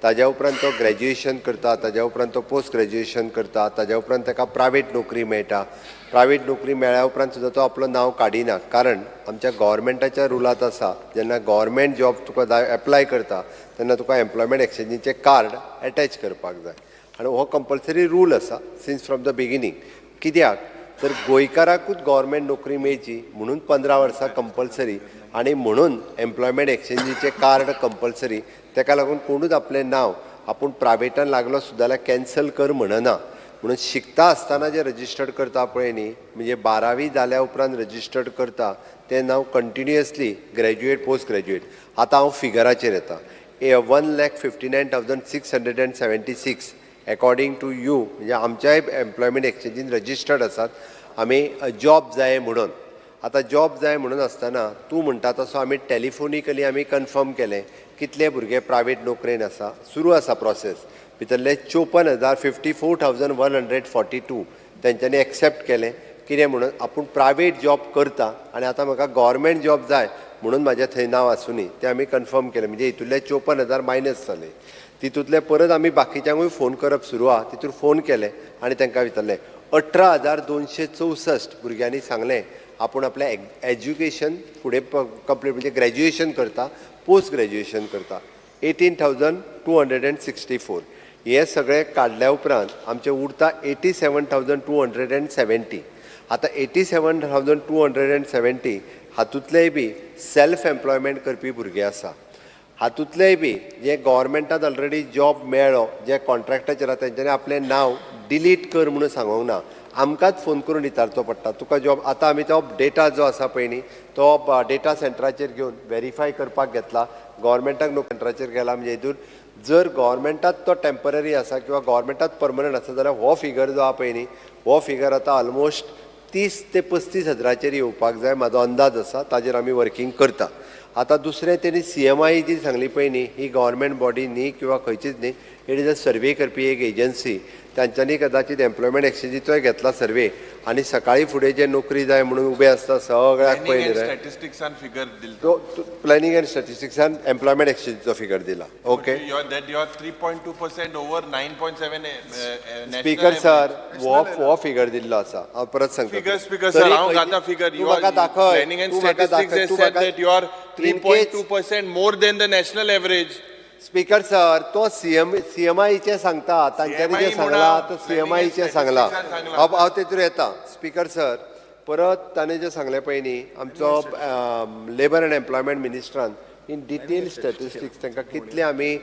ताज्या उपरांत तो ग्रॅज्युएशन करता, ताज्या उपरांत तो पोस्ट ग्रॅज्युएशन करता, ताज्या उपरांत ताका प्रायवेट नोकरी मेळटा. प्रायवेट नोकरी मेळ्ळ्या उपरांत सुद्दां तो आपलो नांव काडिना, कारण आमच्या गव्हर्मेंटाच्या रुलांत आसा जेन्ना गव्हर्मेंट जॉब तुका एप्लाय करता तेन्ना तुका एम्प्लॉयमेंट एक्सचेंजीचें कार्ड एटॅच करपाक जाय. आनी हो कंपल्सरी रूल आसा सिन्स फ्रॉम द बिगिनींग. कित्याक तर गोंयकाराकूच गव्हर्मेंट नोकरी मेळची म्हणून 15 वर्सां कंपल्सरी आनी म्हणून एम्प्लॉयमेंट एक्सचेंजीचें कार्ड कंपल्सरी. ताका लागून कोणूच आपलें नांव आपूण प्रायवेटान लागलो सुद्दां जाल्यार कॅन्सल कर म्हणना. म्हणून शिकता आसतना जे रजिस्टर्ड करता पळय न्ही, म्हणजे 12वी जाल्या उपरांत रजिस्टर्ड करता तें नांव कंटिन्युअसली ग्रॅज्युएट पोस्ट ग्रॅज्युएट. आतां हांव फिगराचेर येता. 1,59,676 अकॉर्डिंग टू यू, म्हणजे आमच्याय एम्प्लॉयमेंट एक्सचेंजीन रजिस्टर्ड आसात आमी जॉब जाय म्हणून. आतां जॉब जाय म्हणून आसतना तूं म्हणटा तसो आमी टॅलिफोनिकली आमी कन्फर्म केलें कितले भुरगे प्रायवेट नोकरेन आसा. सुरू आसा प्रोसेस. भितरले 54,54,142 तेंच्यांनी एक्सेप्ट केलें. कितें म्हणून आपूण प्रायवेट जॉब करता आनी आतां म्हाका गव्हर्मेंट जॉब जाय म्हणून म्हाजें थंय नांव आसूं न्ही तें आमी कन्फर्म केलें. म्हणजे हितूंतले 54,000 मायनस जाले. तितूंतले परत आमी बाकीच्यांकूय फोन करप सुरू आहा. तितून फोन केले आनी तांकां विचारलें. 18,264 भुरग्यांनी सांगलें आपूण आपलें एज्युकेशन फुडें कंप्लीट म्हणजे ग्रॅज्युएशन करता, पोस्ट ग्रॅज्युएशन करता. 18,264 हे सगळें काडल्या उपरांत आमचें उरता 87,270. आतां 87,270 हातूंतलेय बी सेल्फ एम्प्लॉयमेंट करपी भुरगे आसा. हातूंतलेय बी जे गव्हर्मेंटान ऑलरेडी जॉब मेळ्ळो, जे कॉन्ट्रॅक्टाचेर आसा तेंच्यांनी आपलें नांव डिलीट कर म्हणून सांगूंक ना. आमकांच फोन करून विचारचो पडटा तुका जॉब. आतां आमी तो डेटा जो आसा पळय न्ही तो डेटा सेंटराचेर घेवन व्हेरीफाय करपाक घेतला. गव्हर्मेंटाक नो सेंटराचेर गेला म्हणजे हितून जर गव्हर्मेंटात तो टेम्पररी आसा किंवा गव्हर्मेंटात परमनंट आसा जाल्यार हो फिगर जो आहा पळय न्ही हो फिगर आतां ऑलमोस्ट 30 ते 35 हजाराचेर येवपाक जाय म्हाजो अंदाज आसा. ताजेर आमी वर्किंग करता. आतां दुसरें तेणी CMI जी सांगली पळय न्ही ही गव्हर्मेंट बॉडी न्ही किंवा खंयचीच न्ही, इट इज अ सर्वे करपी एक एजन्सी. तांच्यांनी कदाचित एम्प्लॉयमेंट एक्सचेंजीचोय घेतला सर्वे आनी सकाळी फुडें जे नोकरी जाय म्हणून उबे आसता सगळ्याक पळय स्टॅटिस्टिक्सान फिगर दिला. तो प्लॅनिंग एंड स्टॅटिस्टिक्सान एम्प्लॉयमेंट एक्सचेंजीचो फिगर दिला. Okay. That you are 3.2% over 9.7. Speaker sir हो फिगर दिल्लो आसा. हांव परत सांगता. Speaker sir, हांव घाता figure. तूं म्हाका दाखय. Planning and statistics has said that you are 3.2% more than the national average. Speaker sir तो CMIचे सांगता. तांच्यांनी जे सांगला तो CMIचे सांगला. हांव तेतूर येता. स्पीकर सर परत ताणें जें सांगलें पळय न्ही आमचो लेबर एंड एम्प्लॉयमेंट मिनिस्टरान इन डिटेल स्टॅटिस्टिक्स तांकां कितले आमी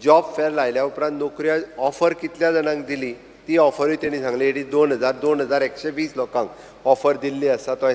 जॉब फेर लायल्या उपरांत नोकऱ्यो ऑफर कितल्या जाणांक दिली ती ऑफरूय तेणी सांगली. 2,120 लोकांक ऑफर दिल्ली आसा. तो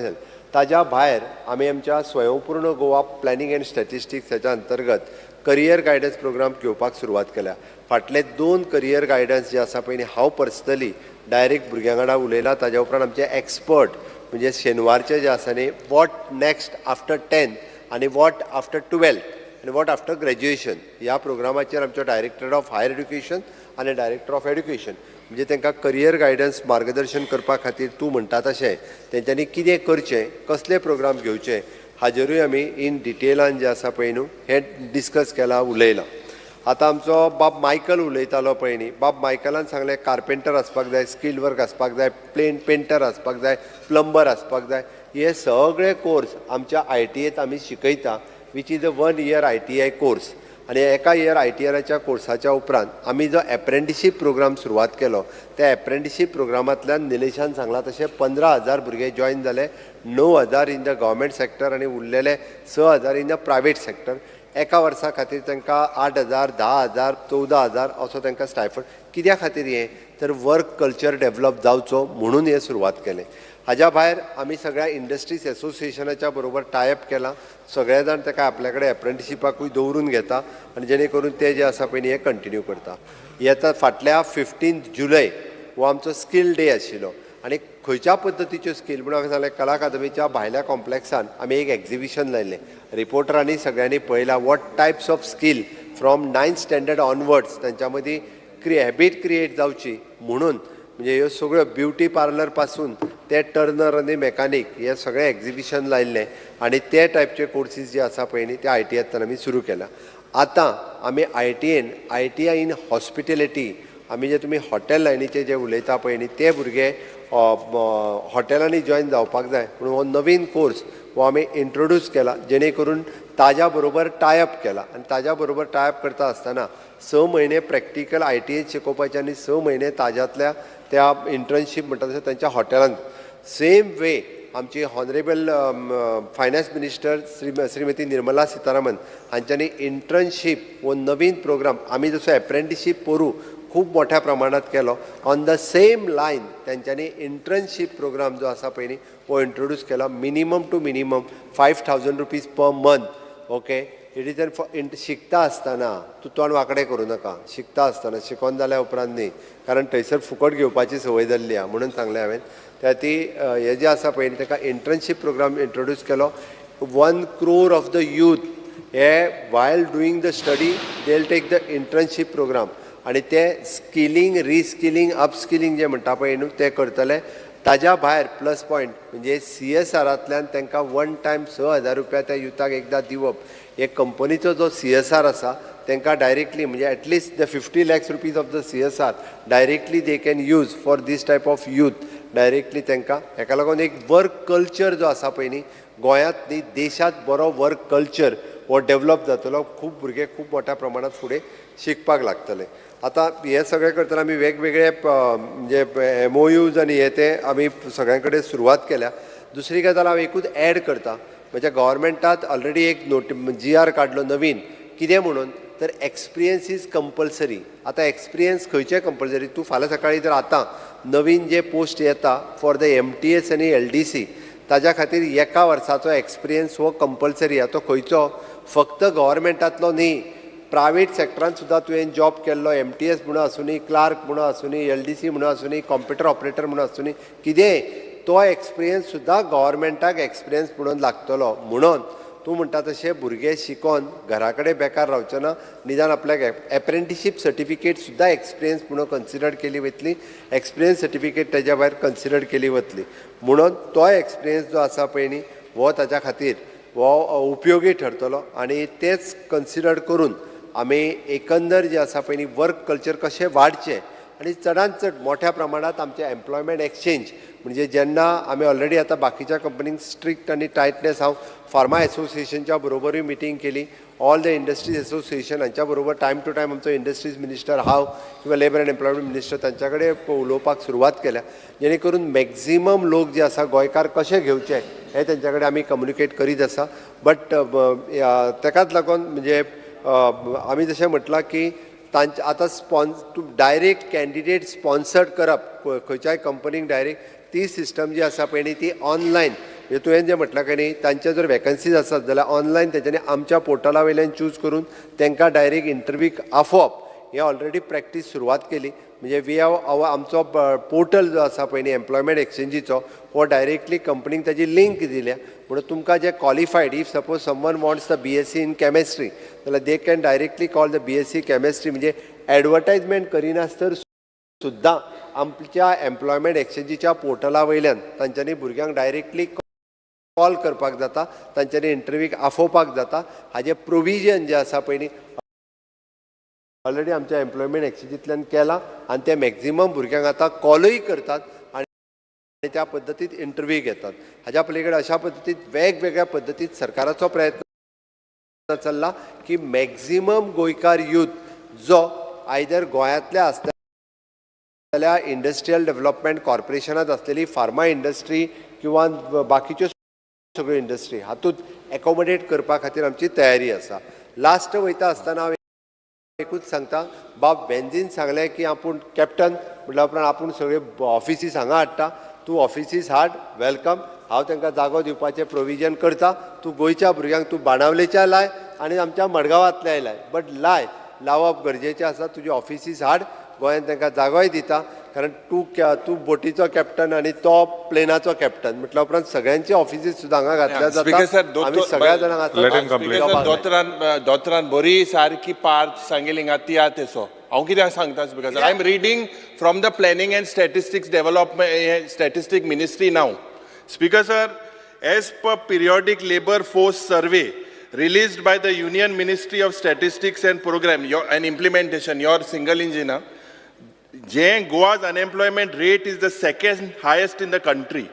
ताज्या भायर आमी आमच्या स्वयंपूर्ण गोवा प्लॅनिंग एंड स्टॅटिस्टिक्स हेच्या अंतर्गत करियर गायडन्स प्रोग्राम घेवपाक सुरवात केल्या. फाटले 2 करियर गायडन्स जे आसा पळय न्ही हांव पर्सनली डायरेक्ट भुरग्यां वांगडा उलयलां. ताज्या उपरांत आमचे एक्सपर्ट म्हणजे शेनवारचे जे आसा न्ही वॉट नेक्स्ट आफ्टर 10 आनी वॉट आफ्टर 12 आनी वॉट आफ्टर ग्रॅज्युएशन ह्या प्रोग्रामाचेर आमचो डायरेक्टर ऑफ हायर एड्युकेशन आनी डायरेक्टर ऑफ एड्युकेशन म्हणजे तांकां करियर गायडन्स मार्गदर्शन करपा खातीर तूं म्हणटा तशें तेंच्यांनी कितें करचें कसले प्रोग्राम घेवचे हाजेरूय आमी इन डिटेलान जे आसा पळय न्हू हें डिस्कस केलां उलयलां. आतां आमचो बाब मायकल उलयतालो पळय न्ही बाब मायकलान सांगलें कार्पेंटर आसपाक जाय, स्किल्ड वर्क आसपाक जाय, पेंटर आसपाक जाय, प्लंबर आसपाक जाय. हे सगळे कोर्स आमच्या ITAत आमी शिकयता which is a 1 year ITI course. आनी एका इयर ITRच्या कोर्साच्या उपरांत आमी जो एप्रेंटिशीप प्रोग्राम सुरवात केलो त्या एप्रेंटिशीप प्रोग्रामांतल्यान निलेशान सांगलां तशें 15,000 भुरगे जॉयन जाले. 9,000 इन द गव्हर्मेंट सेक्टर आनी उरलेले 6,000 इन द प्रायवेट सेक्टर. एका वर्सा खातीर तांकां 8,000, 10,000, 14,000 असो तांकां स्टायफंड. कित्या खातीर हें तर वर्क कल्चर डेव्हलप जावचो म्हणून हें सुरवात केलें. हाज्या भायर आमी सगळ्या इंडस्ट्रीज एसोसिएशनाच्या बरोबर टायअप केलां. सगळे जाण ताका आपल्या कडेन एप्रेंटिशिपाकूय दवरून घेता आनी जेणे करून ते जे आसा पळय न्ही हें कंटिन्यू करता. येता फाटल्या 15 जुलय हो आमचो स्कील डे आशिल्लो आनी खंयच्या पद्दतीच्यो स्कील म्हणून हांवें सांगलें कला अकादमीच्या भायल्या कॉम्प्लेक्सान आमी एक एक्झिबिशन लायलें. रिपोर्टरांनी सगळ्यांनी पळयलां what types of skill from 9th standard onwards तांच्या मदीं हॅबीट क्रिएट जावची म्हणून म्हणजे ह्यो सगळ्यो ब्युटी पार्लर पासून ते टर्नर आनी मॅकानीक हे सगळें एक्झिबिशन लायिल्लें आनी ते टायपचे कोर्सीस जे आसा पळय न्ही ते ITAंतल्यान आमी सुरू केल्या. आतां आमी I T I in hospitality आमी जे तुमी हॉटेल लायनीचे जे उलयता पळय न्ही ते भुरगे हॉटेलांनी जॉयन जावपाक जाय म्हणून हो नवीन कोर्स हो आमी इंट्रोड्यूस केला जेणे करून ताज्या बरोबर टायअप केला आनी ताज्या बरोबर टायअप करता आसतना 6 म्हयने प्रॅक्टिकल आय टी आय शिकोवपाचे आनी 6 म्हयने ताज्यातल्या त्या इंटर्नशीप म्हणटा तशें तांच्या हॉटेलांत सेम वे आमची honourable finance minister Shrimati Nirmala Sitharaman हांच्यांनी इंटर्नशीप हो नवीन प्रोग्राम आमी जसो एप्रेंटिसशीप पोरू खूब मोठ्या प्रमाणात केलो ऑन द सेम लायन तेंच्यांनी इंटर्नशीप प्रोग्राम जो आसा पळय न्ही हो इंट्रोड्यूस केला minimum to minimum 5,000 rupees per month okay it is an शिकता आसतना तूं तोंड वांकडें करूं नाका शिकता आसतना शिकोवन जाल्या उपरांत न्ही कारण थंयसर फुकट घेवपाची संवय जाल्ली आहा म्हणून सांगलें हांवें त्या ती हे जे आसा पळय ताका इंटर्नशीप प्रोग्राम इंट्रोड्यूस केलो 1 crore ऑफ द यूथ हे while doing the study they will take the internship programme आनी ते स्किलींग रिस्किलींग अपस्किलींग जे म्हणटा पळय न्हू ते करतले ताज्या भायर प्लस पॉयंट म्हणजे CSRांतल्यान तांकां वन टायम 6,000 रुपया त्या युथाक एकदां दिवप हे कंपनीचो जो CSR आसा तांकां डायरेक्टली म्हणजे at least the 50 lakhs rupees of the CSR directly they can use for this type of youth directly तांकां हेका लागून एक वर्क कल्चर जो आसा पळय न्ही गोंयांत न्ही देशांत बरो वर्क कल्चर हो डेवलप जातलो खूब भुरगे खूब मोठ्या प्रमाणात फुडें शिकपाक लागतले आतां हे सगळें करतना आमी वेगवेगळे म्हणजे MOUs आनी हे ते आमी सगळ्यां कडेन सुरवात केल्या दुसरी गजाल हांव एकूच ॲड करता म्हणजे गव्हर्मेंटात ऑलरेडी एक GR काडलो नवीन कितें म्हणून तर एक्सपिरियन्स इज कंपल्सरी आतां एक्सपिरियन्स खंयचे कंपल्सरी तूं फाल्यां सकाळी जर आतां नवीन जे पोस्ट येता फॉर द MTS आनी LDC ताज्या खातीर एका वर्साचो एक्सपिरियन्स हो कंपल्सरी आहा तो खंयचो फक्त गव्हर्मेंटांतलो न्ही प्रायवेट सॅक्टरांत सुद्दां तुवें जॉब केल्लो MTS म्हणून आसूनी क्लार्क म्हणून आसूनी LDC म्हणून आसूनी कॉम्प्युटर ऑपरेटर म्हणून आसूनी कितेंय तो एक्सपिरियन्स सुद्दां गव्हर्मेंटाक एक्सपिरियन्स म्हणून लागतलो म्हणून तूं म्हणटा तशें भुरगे शिकोन घरा कडेन बेकार रावचे ना निदान आपल्याक एप्रेंटिसशीप सर्टिफिकेट सुद्दां एक्सपिरियन्स म्हणून कन्सिडर केली वतली एक्सपिरियन्स सर्टिफिकेट तेज्या भायर कन्सिडर केली वतली म्हणून तो एक्सपिरियन्स जो आसा पळय न्ही हो ताच्या खातीर हो उपयोगी ठरतलो आनी तेच कन्सिडर करून आमी एकंदर जे आसा पळय न्ही वर्क कल्चर कशें वाडचें आनी चडांत चड मोठ्या प्रमाणात आमचें एम्प्लॉयमेंट एक्सचेंज म्हणजे जेन्ना आमी ऑलरेडी आतां बाकीच्या कंपनींक स्ट्रिक्ट आनी टायटनेस हांव फार्मा एसोसिएशनच्या बरोबरूय मिटींग केली ऑल द इंडस्ट्रीज एसोसिएशन हांच्या बरोबर टायम टू टायम आमचो इंडस्ट्रीज मिनिस्टर हांव किंवा लेबर एंड एम्प्लॉयमेंट मिनिस्टर तांच्या कडेन उलोवपाक सुरवात केल्या जेणे करून मॅक्झिमम लोक जे आसा गोंयकार कशे घेवचे हे तेंच्या कडेन आमी कम्युनिकेट करीत आसा बट ताकाच लागून म्हणजे आमी जशें म्हटलां की तांचे आतां डायरेक्ट कॅन्डिडेट स्पॉन्सर्ड करप खंयच्याय कंपनीक डायरेक्ट ती सिस्टम जी आसा पळय न्ही ती ऑनलायन म्हणजे तुवें जें म्हटलां की न्ही तांचे जर वॅकन्सीज आसत जाल्यार ऑनलायन तेंच्यांनी आमच्या पोर्टला वयल्यान चूज करून तांकां डायरेक्ट इंटरव्यूक आफोवप हे ऑलरेडी प्रॅक्टीस सुरवात केली म्हणजे वी हॅव आमचो पोर्टल जो आसा पळय न्ही एम्प्लॉयमेंट एक्सचेंजीचो हो डायरेक्टली कंपनीक ताजी लिंक दिल्या म्हणून तुमकां जे qualified if suppose someone wants the BSc in chemistry जाल्यार they can directly call the BSc chemistry म्हणजे एडवर्टायजमेंट करिनासतर सुद्दां आमच्या एम्प्लॉयमेंट एक्सचेंजीच्या पोर्टला वयल्यान तांच्यांनी भुरग्यांक डायरेक्टली कॉल करपाक जाता तांच्यांनी इंटरव्यूक आफोवपाक जाता हाजें प्रोविजन जें आसा पळय न्ही ऑलरेडी आमच्या एम्प्लॉयमेंट एक्सचेंजींतल्यान केलां आनी ते मॅक्झिमम भुरग्यांक आतां कॉलूय करतात आनी त्या पद्दतीन इंटरव्यू घेतात हाज्या पलीकडे अशा पद्दतीन वेगवेगळ्या पद्दतीन सरकाराचो प्रयत्न चल्ला की मॅक्झिमम गोंयकार यूथ जो आयदर गोंयांतले आसता जाल्यार इंडस्ट्रियल डेव्हलपमेंट कॉर्पोरेशनांत आसलेली फार्मा इंडस्ट्री किंवा बाकीच्यो सगळ्यो इंडस्ट्री हातूंत एकोमोडेट करपा खातीर आमची तयारी आसा लास्ट वयता आसतना हांव एकूच सांगता बाब बेंजीन सांगलें की आपूण कॅप्टन म्हटल्या उपरांत आपूण सगळे ऑफिसीस हांगा हाडटा तूं ऑफिसीस हाड वेलकम हांव तांकां जागो दिवपाचें प्रोविजन करता तूं गोंयच्या भुरग्यांक तूं बाणावलेच्या लाय आनी आमच्या मडगांवांतल्याय लाय बट लावप गरजेचें आसा तुजी ऑफिसीस हाड गोंयांत तांकां जागोय दिता कारण तूं बोटीचो कॅप्टन आनी तो प्लेनाचो कॅप्टन म्हटल्या उपरांत सगळ्यांची ऑफिसीस सुद्दां हांगा घातल्या जाता आमी सगळ्या जाणांक दोतरान बरी सारकी पार्ट सांगेली हिंगा ती आहा तेसो हांव कित्याक सांगता because I am reading from the planning and statistics development statistic ministry नाव speaker sir as per periodic labour force survey released by the Union Ministry of Statistics and Program and Implementation, your single engine, Goa's unemployment rate is the second highest in the country.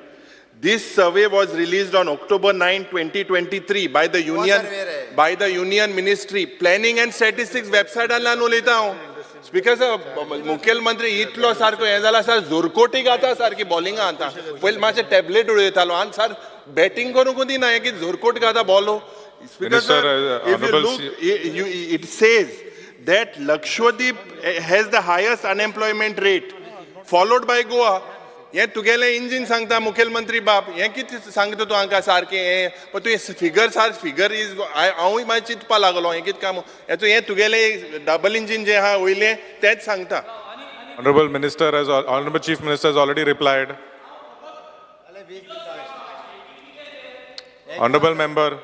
This survey was released on October 9, 2023 by the Union Ministry Planning and Statistics website. Speaker sir, मुख्यमंत्री इतलो सारको हे जाला sir जोरकोटी गाता सारकी bowling आता पहिले माझे tablet उडयतालो आणि सर बॅटिंग करूंक दिना हे की जोरकोट गाता bowler. Speaker sir, if you look, it says that Lakshadweep has the highest unemployment rate, followed by Goa. हे तुगेले इंजिन सांगता मुखेलमंत्री बाप हे कितें सांगता तूं हांकां सारकें हे पण तूं फिगर इज हांवूय मागीर चिंतपा लागलो हे कितें काम हे तुगेले डबल इंजिन जे आहा वयले तेच सांगता. Honorable Chief Minister has already replied. Honorable Member.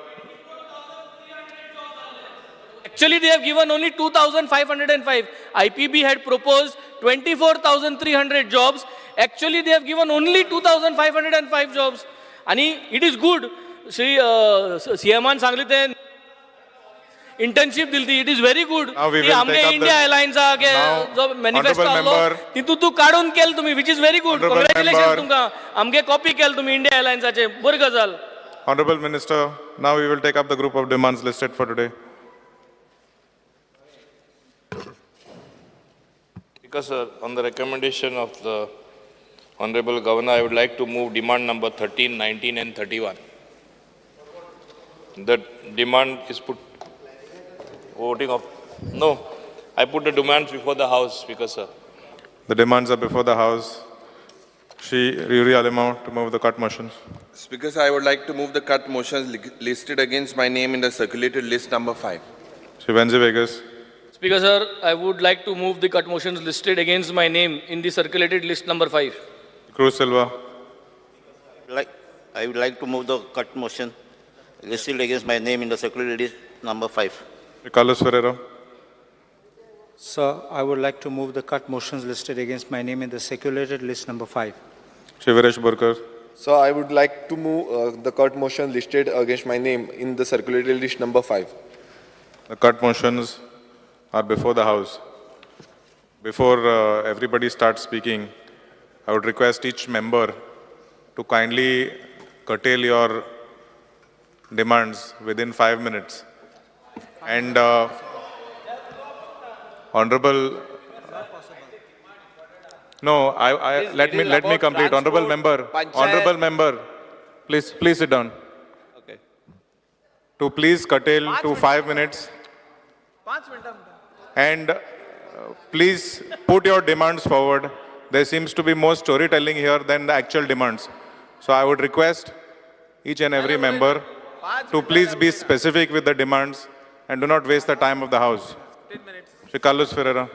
Actually, they have given only 2,505. IPB had proposed 24,300 jobs. Actually, they have given only 2,505 jobs. And it is good. Shri CMan सांगले ते internship दिलती. It is very good. Now we will आमगे take up India Airlines आगे जो manifesto आलो तितू तू काढून केल तुम्ही, which is very good. Congratulations तुमका. आमगे copy केल तुम्ही India Airlines आचे. बरी गजाल. Honorable Minister, now we will take up the group of demands listed for today. Because on the recommendation of the Honorable Governor, I would like to move demand number 13, 19 and 31. The demand is put voting of, no, I put the demands before the House, Speaker sir. The demands are before the House. Shri Yuri Alimau to move the cut motions. Speaker sir, I would like to move the cut motions listed against my name in the circulated list number 5. Shri Venzi Vegas. Speaker sir, I would like to move the cut motions listed against my name in the circulated list number 5. Cruz Silva. I would like to move the cut motion listed against my name in the circulated list number 5. Carlos Ferreira. Sir, I would like to move the cut motions listed against my name in the circulated list number 5. Shri Viresh Burkar. So I would like to move the cut motion listed against my name in the circulated list number 5. The cut motions are before the House. Before everybody starts speaking, I would request each member to kindly curtail your demands within 5 minutes. And Honorable, no, let me complete. Honorable member, please sit down. Okay. To please curtail to 5 minutes. And please put your demands forward. There seems to be more storytelling here than the actual demands. So I would request each and every member to please be specific with the demands and do not waste the time of the House. Shri Carlos Ferreira.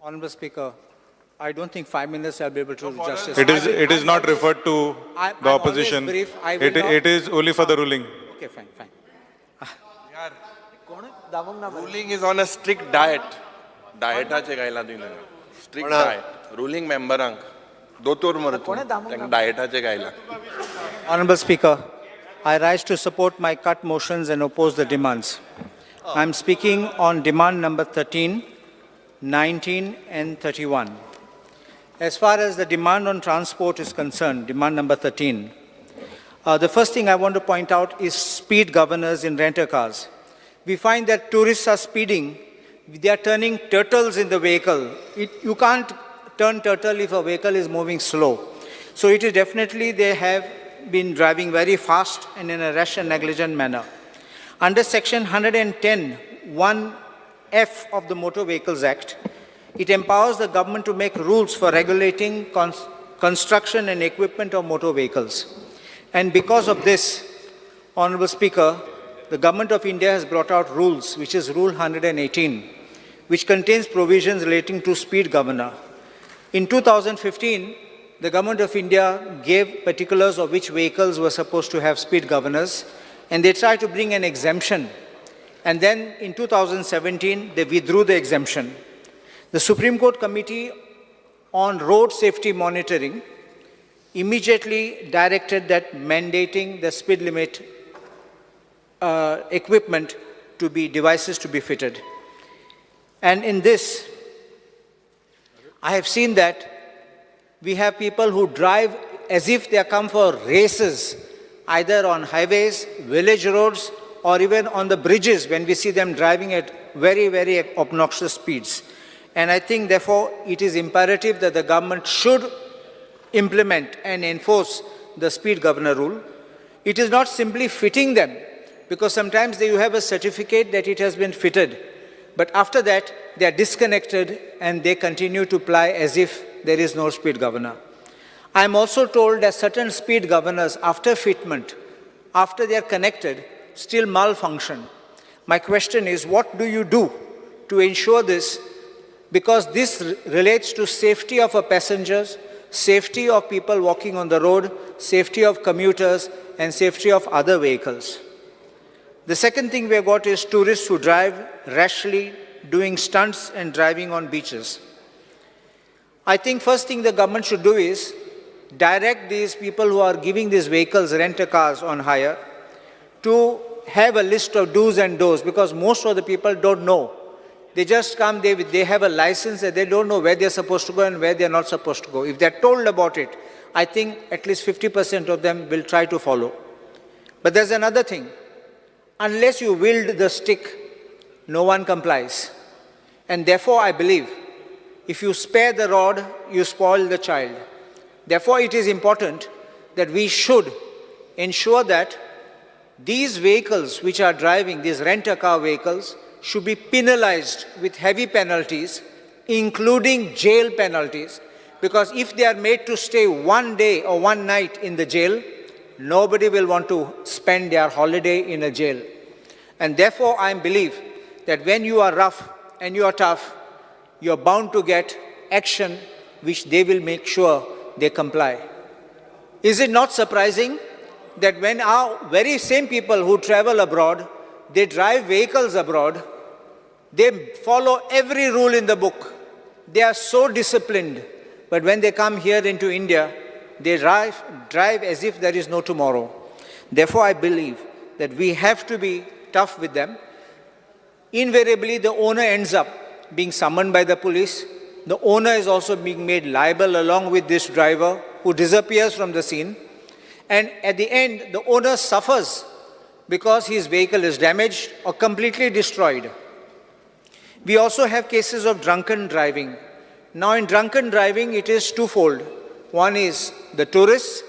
Honorable Speaker, I don't think 5 minutes I'll be able to do justice. It is not referred to the opposition. It is only for the ruling. Okay, fine. Ruling is on a strict diet. Dietaचे गायला दिले. Strict diet. Ruling memberank. दोतोर मरतो. Dietaचे गायला. Honorable Speaker, I rise to support my cut motions and oppose the demands. I am speaking on demand number 13, 19 and 31. As far as the demand on transport is concerned, demand number 13, the first thing I want to point out is speed governors in renter cars. We find that tourists are speeding. They are turning turtles in the vehicle. You can't turn turtle if a vehicle is moving slow. So it is definitely they have been driving very fast and in a rash and negligent manner. Under Section 110, 1F of the Motor Vehicles Act, it empowers the government to make rules for regulating construction and equipment of motor vehicles. And because of this, Honorable Speaker, the Government of India has brought out rules, which is Rule 118, which contains provisions relating to speed governor. In 2015, the Government of India gave particulars of which vehicles were supposed to have speed governors, and they tried to bring an exemption. And then in 2017, they withdrew the exemption. The Supreme Court Committee on Road Safety Monitoring immediately directed that mandating the speed limit equipment to be, devices to be fitted. And in this, I have seen that we have people who drive as if they come for races, either on highways, village roads, or even on the bridges when we see them driving at very, very obnoxious speeds. And I think, therefore, it is imperative that the government should implement and enforce the speed governor rule. It is not simply fitting them, because sometimes you have a certificate that it has been fitted, but after that, they are disconnected and they continue to ply as if there is no speed governor. I am also told that certain speed governors, after fitment, after they are connected, still malfunction. My question is, what do you do to ensure this? Because this relates to safety of our passengers, safety of people walking on the road, safety of commuters, and safety of other vehicles. The second thing we have got is tourists who drive rashly, doing stunts and driving on beaches. I think first thing the government should do is direct these people who are giving these vehicles, rent-a-cars on hire, to have a list of do's and don'ts, because most of the people don't know. They just come, they have a license and they don't know where they're supposed to go and where they're not supposed to go. If they're told about it, I think at least 50% of them will try to follow. But there's another thing. Unless you wield the stick, no one complies. And therefore, I believe, if you spare the rod, you spoil the child. Therefore, it is important that we should ensure that these vehicles which are driving, these rent-a-car vehicles, should be penalized with heavy penalties, including jail penalties, because if they are made to stay one day or one night in the jail, nobody will want to spend their holiday in a jail. And therefore, I believe that when you are rough and you are tough, you are bound to get action which they will make sure they comply. Is it not surprising that when our very same people who travel abroad, they drive vehicles abroad, they follow every rule in the book. They are so disciplined. But when they come here into India, they drive as if there is no tomorrow. Therefore, I believe that we have to be tough with them. Invariably, the owner ends up being summoned by the police. The owner is also being made liable along with this driver who disappears from the scene. And at the end, the owner suffers because his vehicle is damaged or completely destroyed. We also have cases of drunken driving. Now, in drunken driving, it is twofold. One is the tourists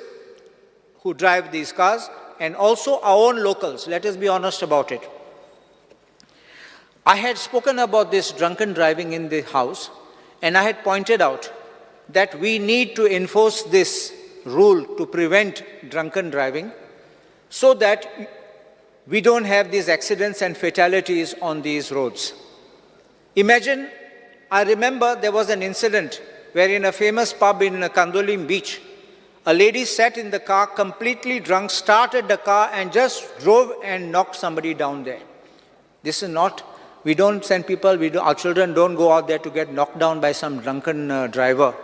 who drive these cars, and also our own locals. Let us be honest about it. I had spoken about this drunken driving in the House, and I had pointed out that we need to enforce this rule to prevent drunken driving so that we don't have these accidents and fatalities on these roads. Imagine, I remember there was an incident where in a famous pub in Kandolim beach, a lady sat in the car completely drunk, started the car and just drove and knocked somebody down there. This is not, we don't send people, our children don't go out there to get knocked down by some drunken driver.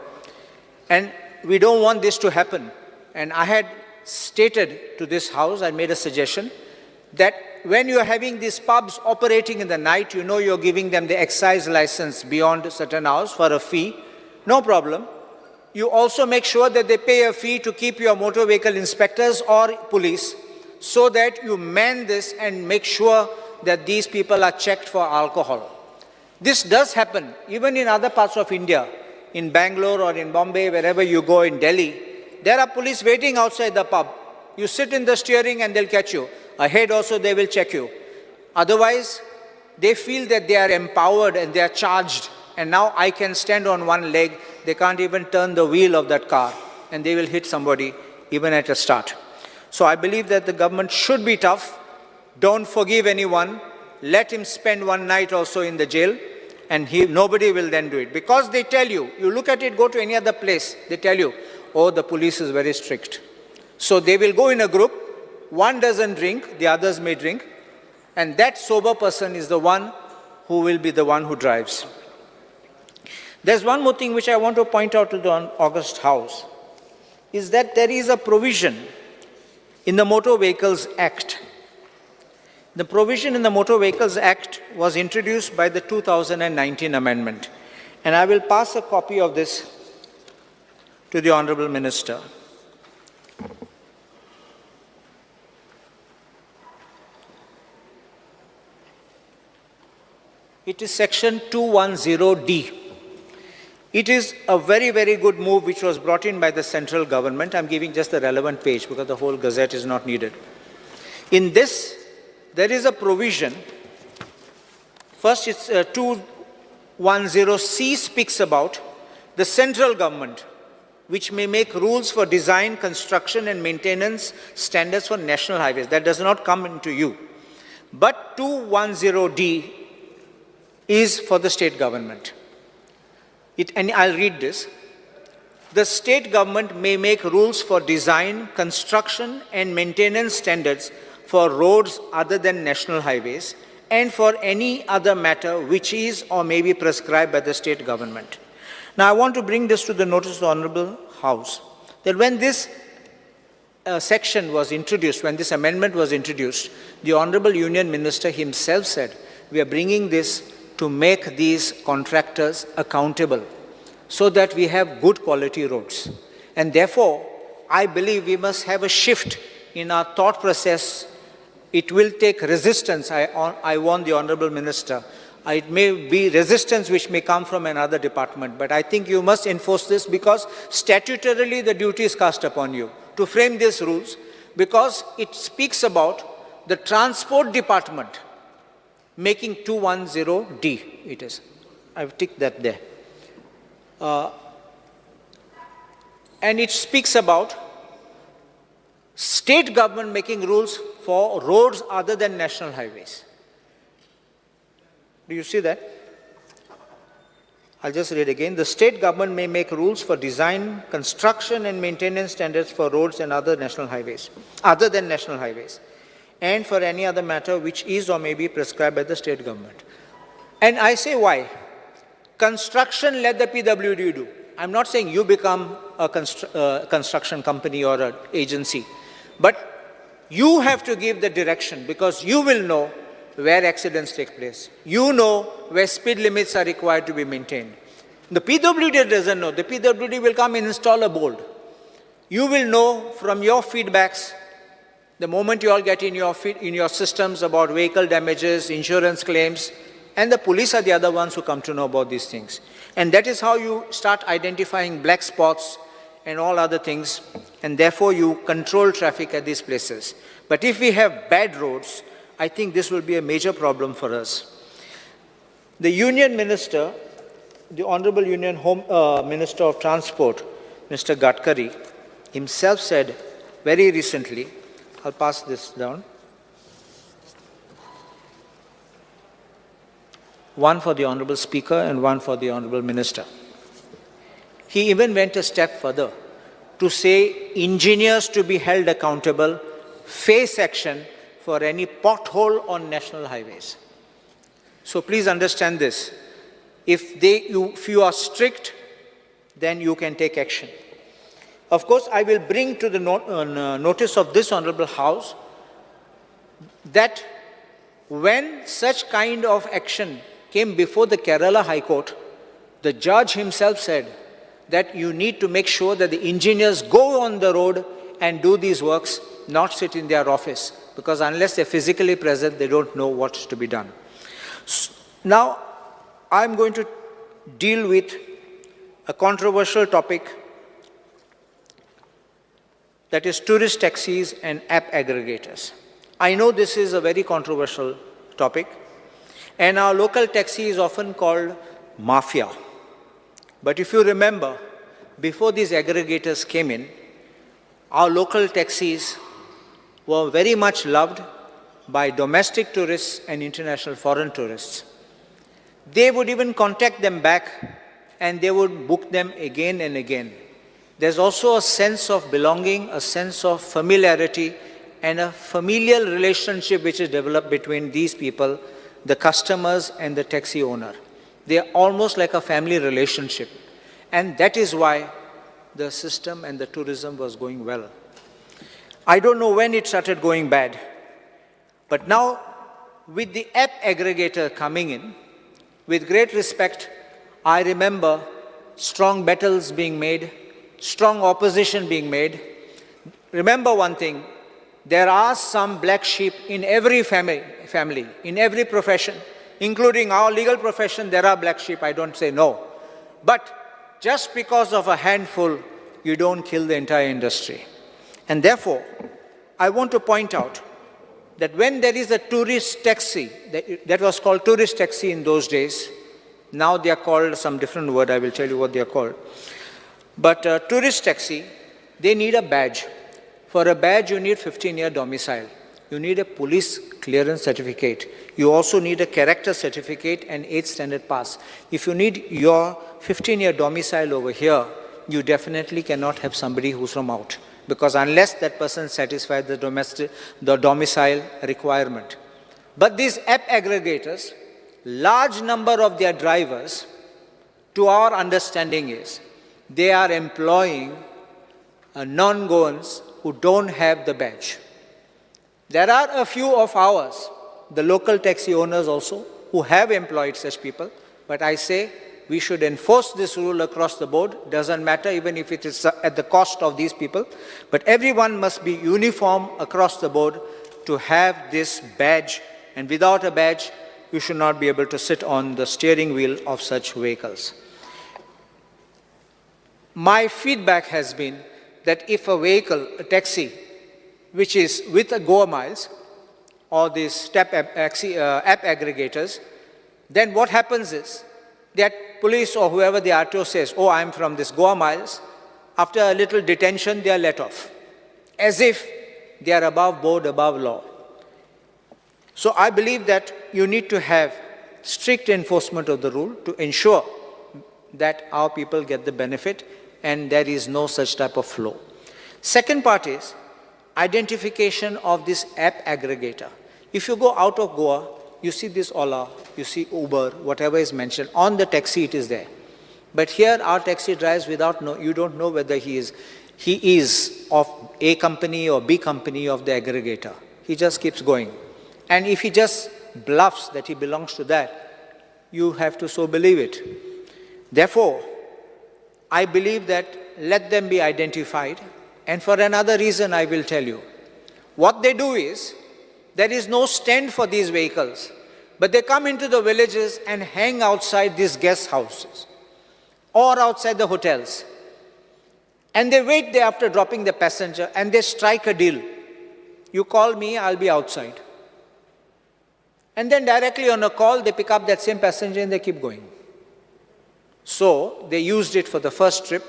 And we don't want this to happen. And I had stated to this House, I made a suggestion, that when you are having these pubs operating in the night, you know you're giving them the excise license beyond certain hours for a fee, no problem. You also make sure that they pay a fee to keep your motor vehicle inspectors or police so that you man this and make sure that these people are checked for alcohol. This does happen even in other parts of India, in Bangalore or in Bombay, wherever you go in Delhi. There are police waiting outside the pub. You sit in the steering and they'll catch you. Ahead also they will check you. Otherwise, they feel that they are empowered and they are charged. And now I can stand on one leg. They can't even turn the wheel of that car. And they will hit somebody even at a start. So I believe that the government should be tough. Don't forgive anyone. Let him spend one night also in the jail. And nobody will then do it. Because they tell you, you look at it, go to any other place. They tell you, oh, the police is very strict. So they will go in a group. One doesn't drink, the others may drink, and that sober person is the one who will be the one who drives. There's one more thing which I want to point out to the August House, is that there is a provision in the Motor Vehicles Act The provision in the Motor Vehicles Act was introduced by the 2019 amendment, and I will pass a copy of this to the Honorable Minister. It is section 210D. It is a very, very good move which was brought in by the central government. I'm giving just the relevant page because the whole gazette is not needed. In this, there is a provision. First, it's 210C speaks about the central government, which may make rules for design, construction, and maintenance standards for national highways. That does not come into you. But 210D is for the state government. And I'll read this. The state government may make rules for design, construction, and maintenance standards for roads other than national highways and for any other matter which is or may be prescribed by the state government. Now, I want to bring this to the notice of the Honorable House, that when this section was introduced, when this amendment was introduced, the Honorable Union Minister himself said, we are bringing this to make these contractors accountable so that we have good quality roads. And therefore, I believe we must have a shift in our thought process. It will take resistance. I warn the Honorable Minister. It may be resistance which may come from another department, but I think you must enforce this because statutorily the duty is cast upon you to frame these rules, because it speaks about the transport department making 210D, it is. I've ticked that there. And it speaks about state government making rules for roads other than national highways. Do you see that? I'll just read again. The state government may make rules for design, construction, and maintenance standards for roads and other national highways, other than national highways, and for any other matter which is or may be prescribed by the state government. And I say why? Construction, let the PWD do. I'm not saying you become a construction company or an agency, but you have to give the direction, because you will know where accidents take place. You know where speed limits are required to be maintained. The PWD doesn't know. The PWD will come and install a board. You will know from your feedbacks, the moment you all get in your systems about vehicle damages, insurance claims, and the police are the other ones who come to know about these things. And that is how you start identifying black spots and all other things, and therefore you control traffic at these places. But if we have bad roads, I think this will be a major problem for us. The Union Minister, the Honorable Union Minister of Transport, Mr. Gadkari, himself said very recently, I'll pass this down, one for the Honorable Speaker and one for the Honorable Minister. He even went a step further to say engineers to be held accountable, face action for any pothole on national highways. So please understand this. If you are strict, then you can take action. Of course, I will bring to the notice of this Honorable House that when such kind of action came before the Kerala High Court, the judge himself said that you need to make sure that the engineers go on the road and do these works, not sit in their office, because unless they're physically present, they don't know what's to be done. Now, I'm going to deal with a controversial topic, that is tourist taxis and app aggregators. I know this is a very controversial topic, and our local taxi is often called mafia. But if you remember, before these aggregators came in, our local taxis were very much loved by domestic tourists and international foreign tourists. They would even contact them back and they would book them again and again. There's also a sense of belonging, a sense of familiarity, and a familial relationship which is developed between these people, the customers and the taxi owner. They are almost like a family relationship. And that is why the system and the tourism was going well. I don't know when it started going bad, but now with the app aggregator coming in, with great respect, I remember strong battles being made, strong opposition being made. Remember one thing, there are some black sheep in every family, in every profession, including our legal profession, there are black sheep, I don't say no. But just because of a handful, you don't kill the entire industry. And therefore, I want to point out that when there is a tourist taxi, that was called tourist taxi in those days, now they are called some different word, I will tell you what they are called. But tourist taxi, they need a badge. For a badge, you need 15-year domicile. You need a police clearance certificate. You also need a character certificate and 8th standard pass. If you need your 15-year domicile over here, you definitely cannot have somebody who's from out, because unless that person satisfies the domicile requirement. But these app aggregators, large number of their drivers, to our understanding is, they are employing non-Goans who don't have the badge. There are a few of ours, the local taxi owners also, who have employed such people, but I say we should enforce this rule across the board. Doesn't matter even if it is at the cost of these people, but everyone must be uniform across the board to have this badge, and without a badge, you should not be able to sit on the steering wheel of such vehicles. My feedback has been that if a vehicle, a taxi, which is with a Goa Miles or these app aggregators, then what happens is that police or whoever the RTO says, oh, I'm from this Goa Miles, after a little detention, they are let off, as if they are above board, above law. So I believe that you need to have strict enforcement of the rule to ensure that our people get the benefit and there is no such type of flow. Second part is identification of this app aggregator. If you go out of Goa, you see this Ola, you see Uber, whatever is mentioned, on the taxi it is there. But here our taxi drives without, you don't know whether he is of A company or B company of the aggregator. He just keeps going. And if he just bluffs that he belongs to that, you have to so believe it. Therefore, I believe that let them be identified. And for another reason, I will tell you. What they do is, there is no stand for these vehicles, but they come into the villages and hang outside these guest houses or outside the hotels. And they wait there after dropping the passenger and they strike a deal. You call me, I'll be outside. And then directly on a call, they pick up that same passenger and they keep going. So they used it for the first trip,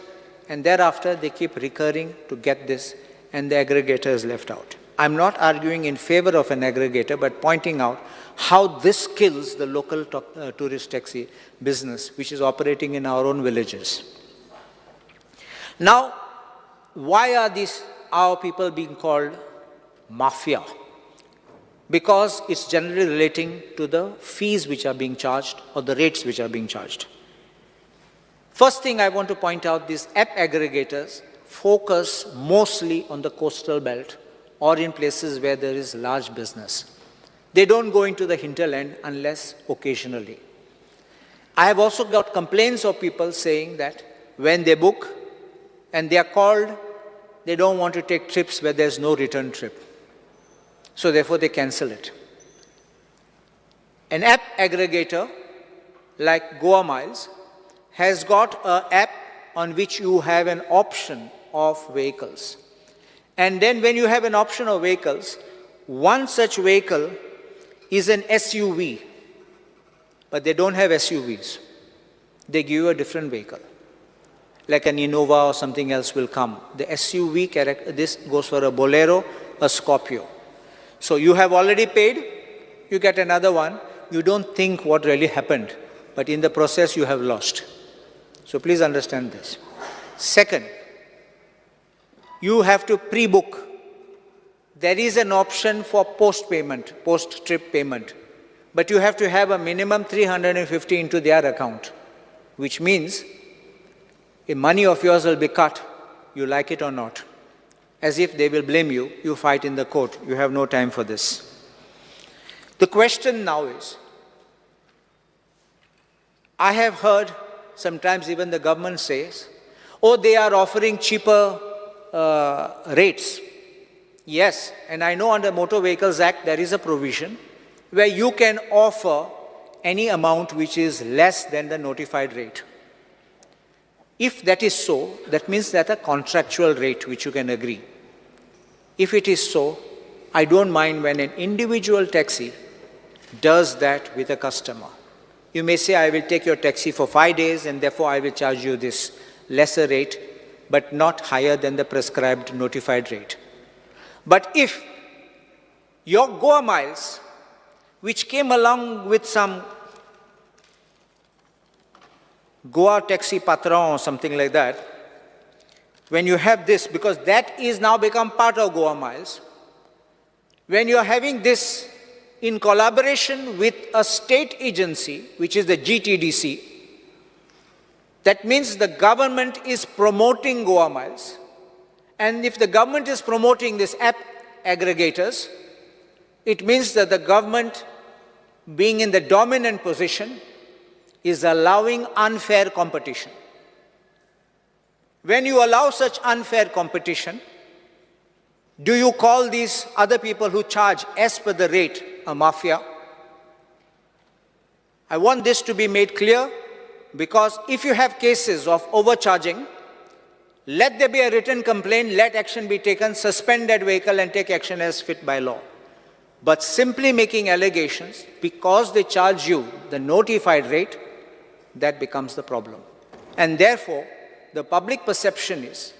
and thereafter they keep recurring to get this, and the aggregator is left out. I'm not arguing in favor of an aggregator, but pointing out how this kills the local tourist taxi business, which is operating in our own villages. Now, why are our people being called mafia? Because it's generally relating to the fees which are being charged or the rates which are being charged. First thing I want to point out, these app aggregators focus mostly on the coastal belt or in places where there is large business. They don't go into the hinterland unless occasionally. I have also got complaints of people saying that when they book and they are called, they don't want to take trips where there's no return trip. So therefore they cancel it. An app aggregator like Goa Miles has got an app on which you have an option of vehicles. And then when you have an option of vehicles, one such vehicle is an SUV, but they don't have SUVs. They give you a different vehicle, like an Innova or something else will come. The SUV character, this goes for a Bolero, a Scorpio. So you have already paid, you get another one, you don't think what really happened, but in the process you have lost. So please understand this. Second, you have to pre-book. There is an option for post-payment, post-trip payment, but you have to have a minimum 350 into their account, which means if money of yours will be cut, you like it or not. As if they will blame you, you fight in the court. You have no time for this. The question now is, I have heard sometimes even the government says, oh, they are offering cheaper rates. Yes, and I know under Motor Vehicles Act there is a provision where you can offer any amount which is less than the notified rate. If that is so, that means that a contractual rate which you can agree. If it is so, I don't mind when an individual taxi does that with a customer. You may say, I will take your taxi for 5 days and therefore I will charge you this lesser rate, but not higher than the prescribed notified rate. But if your Goa miles, which came along with some Goa taxi patron or something like that, when you have this, because that is now become part of Goa miles, when you are having this in collaboration with a state agency, which is the GTDC, that means the government is promoting Goa miles. And if the government is promoting these app aggregators, it means that the government, being in the dominant position, is allowing unfair competition. When you allow such unfair competition, do you call these other people who charge as per the rate a mafia? I want this to be made clear, because if you have cases of overcharging, let there be a written complaint, let action be taken, suspend that vehicle and take action as fit by law. But simply making allegations because they charge you the notified rate, that becomes the problem. And therefore, the public perception is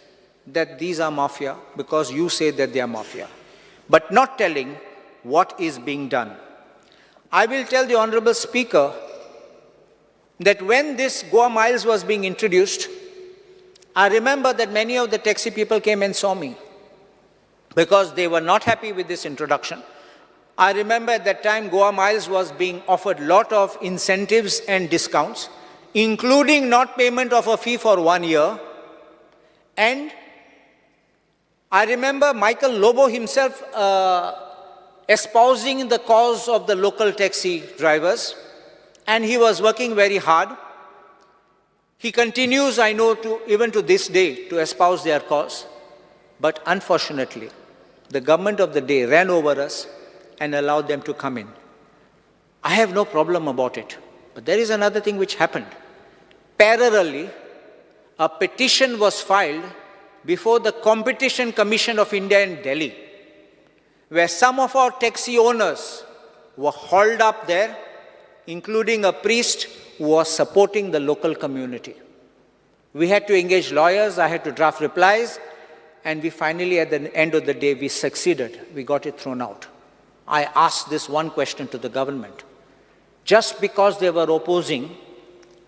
that these are mafia because you say that they are mafia, but not telling what is being done. I will tell the Honorable Speaker that when this Goa Miles was being introduced, I remember that many of the taxi people came and saw me because they were not happy with this introduction. I remember at that time Goa Miles was being offered a lot of incentives and discounts, including not payment of a fee for 1 year. And I remember Michael Lobo himself espousing the cause of the local taxi drivers, and he was working very hard. He continues, I know, even to this day, to espouse their cause. But unfortunately, the government of the day ran over us and allowed them to come in. I have no problem about it. But there is another thing which happened. Parallelly, a petition was filed before the Competition Commission of India in Delhi, where some of our taxi owners were hauled up there, including a priest who was supporting the local community. We had to engage lawyers, I had to draft replies, and we finally, at the end of the day, we succeeded. We got it thrown out. I asked this one question to the government. Just because they were opposing,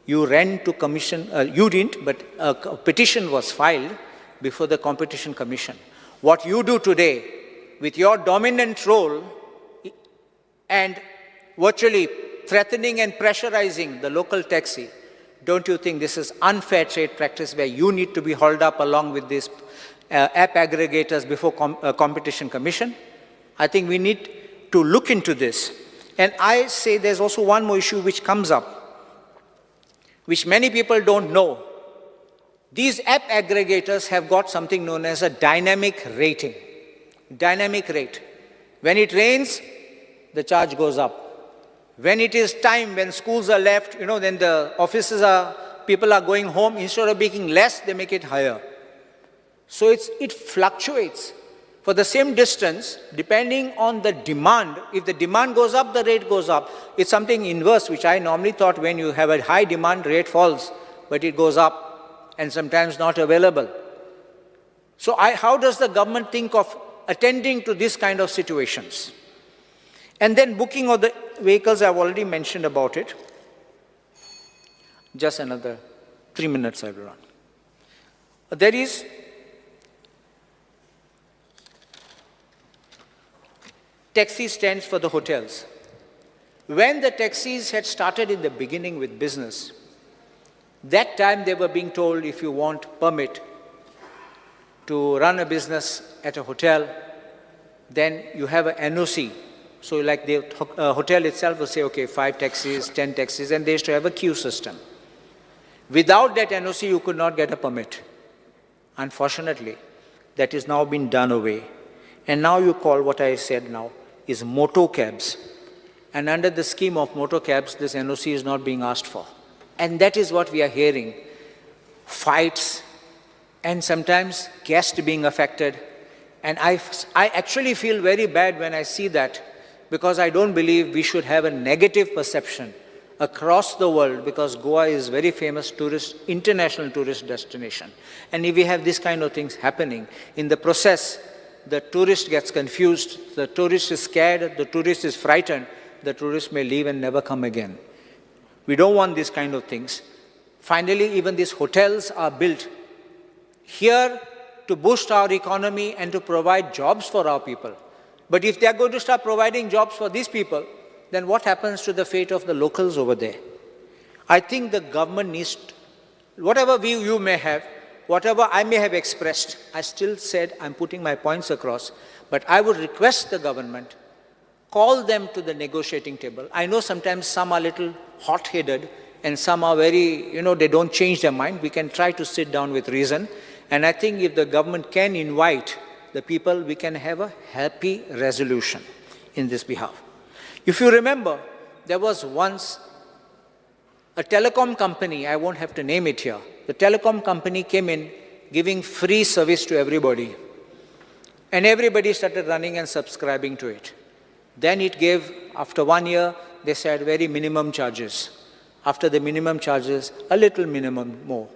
you ran to commission, you didn't, but a petition was filed before the Competition Commission. What you do today, with your dominant role and virtually threatening and pressurizing the local taxi, don't you think this is unfair trade practice where you need to be hauled up along with these app aggregators before Competition Commission? I think we need to look into this. And I say there's also one more issue which comes up, which many people don't know. These app aggregators have got something known as a dynamic rating. Dynamic rate. When it rains, the charge goes up. When it is time, when schools are left, then the offices people are going home, instead of making less, they make it higher. So it fluctuates. For the same distance, depending on the demand, if the demand goes up, the rate goes up. It's something inverse, which I normally thought when you have a high demand, rate falls, but it goes up and sometimes not available. So how does the government think of attending to this kind of situations? And then booking of the vehicles, I've already mentioned about it. Just another 3 minutes I will run. There is taxi stands for the hotels. When the taxis had started in the beginning with business, that time they were being told if you want permit to run a business at a hotel, then you have an NOC So like the hotel itself will say, okay, 5 taxis, 10 taxis, and they used to have a queue system. Without that NOC, you could not get a permit. Unfortunately, that is now been done away. And now you call what I said now is moto cabs. And under the scheme of moto cabs, this NOC is not being asked for. And that is what we are hearing. Fights, and sometimes guests being affected. And I actually feel very bad when I see that, because I don't believe we should have a negative perception across the world, because Goa is very famous international tourist destination. And if we have this kind of things happening, in the process, the tourist gets confused, the tourist is scared, the tourist is frightened, the tourist may leave and never come again. We don't want these kind of things. Finally, even these hotels are built here to boost our economy and to provide jobs for our people. But if they are going to start providing jobs for these people, then what happens to the fate of the locals over there? I think the government needs, whatever view you may have, whatever I may have expressed, I still said I'm putting my points across, but I would request the government, call them to the negotiating table. I know sometimes some are a little hot-headed and some are very, they don't change their mind. We can try to sit down with reason. And I think if the government can invite the people, we can have a happy resolution in this behalf. If you remember, there was once a telecom company, I won't have to name it here. The telecom company came in giving free service to everybody. And everybody started running and subscribing to it. Then it gave, after 1 year, they said very minimum charges. After the minimum charges, a little minimum more.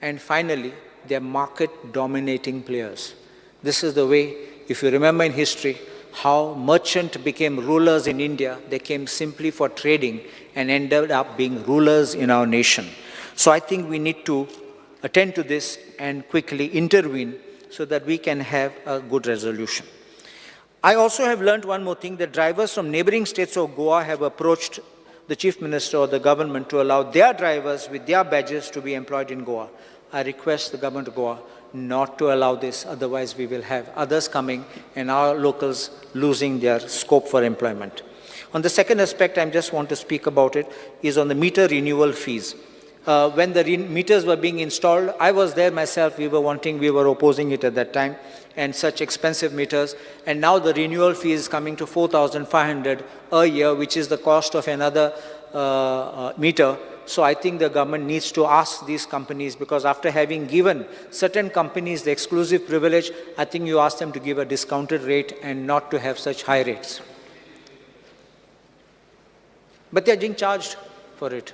And finally, they're market-dominating players. This is the way, if you remember in history, how merchants became rulers in India. They came simply for trading and ended up being rulers in our nation. So I think we need to attend to this and quickly intervene so that we can have a good resolution. I also have learned one more thing, that drivers from neighboring states of Goa have approached the Chief Minister or the government to allow their drivers with their badges to be employed in Goa. I request the government of Goa not to allow this, otherwise we will have others coming and our locals losing their scope for employment. On the second aspect, I just want to speak about it, is on the meter renewal fees. When the meters were being installed, I was there myself, we were opposing it at that time, and such expensive meters, and now the renewal fee is coming to 4,500 a year, which is the cost of another meter. So I think the government needs to ask these companies, because after having given certain companies the exclusive privilege, I think you ask them to give a discounted rate and not to have such high rates. But they're being charged for it.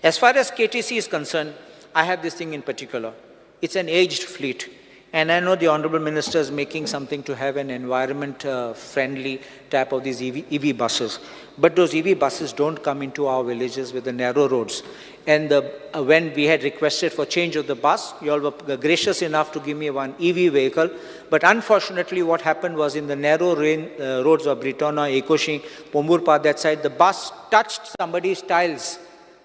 As far as KTC is concerned, I have this thing in particular. It's an aged fleet. And I know the Honorable Minister is making something to have an environment-friendly type of these EV buses. But those EV buses don't come into our villages with the narrow roads. And when we had requested for change of the bus, you all were gracious enough to give me one EV vehicle. But unfortunately, what happened was in the narrow roads of Britona, Ekoshin, Pomburpa, that side, the bus touched somebody's tiles.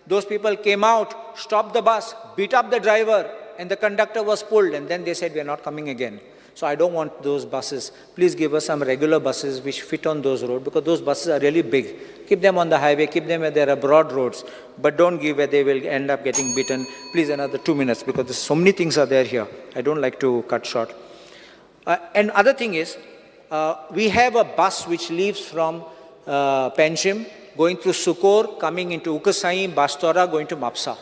Those people came out, stopped the bus, beat up the driver, and the conductor was pulled, and then they said, we are not coming again. So I don't want those buses. Please give us some regular buses which fit on those roads, because those buses are really big. Keep them on the highway, keep them where there are broad roads, but don't give where they will end up getting beaten. Please, another 2 minutes, because there's so many things are there here. I don't like to cut short. And other thing is, we have a bus which leaves from Panchim, going through Sukor, coming into Ukasai, Bastora, going to Mapsa.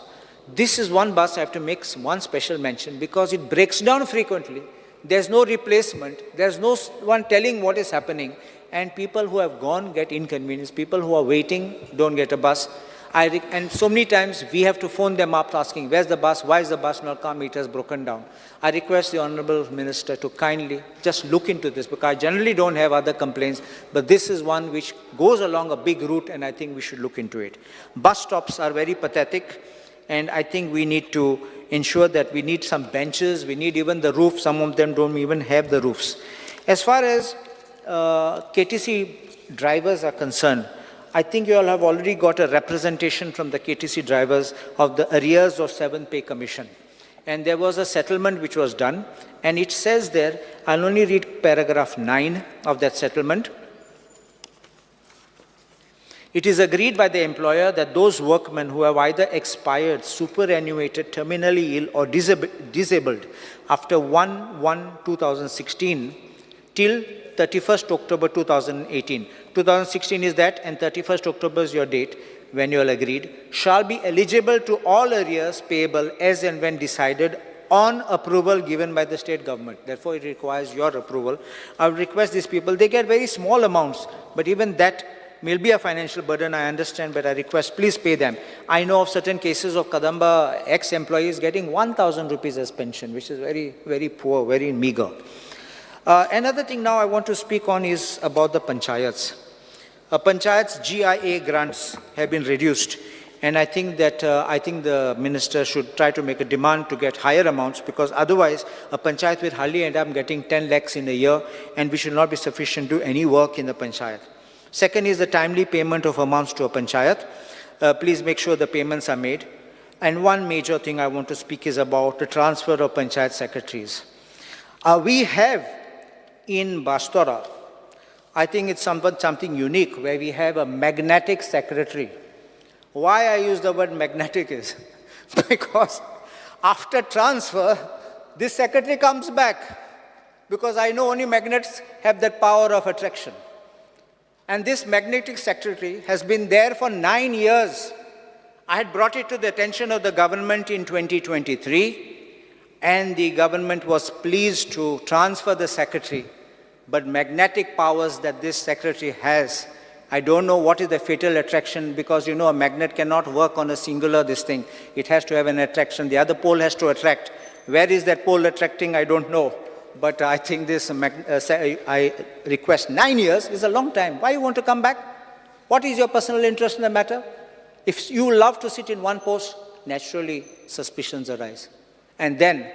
This is one bus I have to make one special mention, because it breaks down frequently. There's no replacement. There's no one telling what is happening. And people who have gone get inconvenienced. People who are waiting don't get a bus. And so many times we have to phone them up asking, where's the bus? Why is the bus not come? It has broken down. I request the Honorable Minister to kindly just look into this, because I generally don't have other complaints, but this is one which goes along a big route, and I think we should look into it. Bus stops are very pathetic, and I think we need to ensure that we need some benches, we need even the roof. Some of them don't even have the roofs. As far as KTC drivers are concerned, I think you all have already got a representation from the KTC drivers of the arrears of 7th Pay Commission. And there was a settlement which was done, And it says there, I'll only read paragraph 9 of that settlement. It is agreed by the employer that those workmen who have either expired, superannuated, terminally ill, or disabled after 1/1/2016 till 31st October 2018. 2016 is that, and 31st October is your date when you all agreed, shall be eligible to all arrears payable as and when decided on approval given by the state government. Therefore, it requires your approval. I would request these people, they get very small amounts, but even that may be a financial burden, I understand, but I request, please pay them. I know of certain cases of Kadamba ex-employees getting 1,000 rupees as pension, which is very, very poor, very meager. Another thing now I want to speak on is about the panchayats. Panchayats GIA grants have been reduced, and I think that the minister should try to make a demand to get higher amounts, because otherwise a panchayat will hardly end up getting 10 lakhs in a year, and we should not be sufficient to do any work in the panchayat. Second is the timely payment of amounts to a panchayat. Please make sure the payments are made. And one major thing I want to speak is about the transfer of panchayat secretaries. We have in Bastora, I think it's something unique, where we have a magnetic secretary. Why I use the word magnetic is because after transfer, this secretary comes back, because I know only magnets have that power of attraction. And this magnetic secretary has been there for 9 years. I had brought it to the attention of the government in 2023, and the government was pleased to transfer the secretary. But magnetic powers that this secretary has, I don't know what is the fatal attraction, because you know a magnet cannot work on a singular this thing. It has to have an attraction. The other pole has to attract. Where is that pole attracting? I don't know. But I think this, I request 9 years is a long time. Why you want to come back? What is your personal interest in the matter? If you love to sit in one post, naturally suspicions arise. And then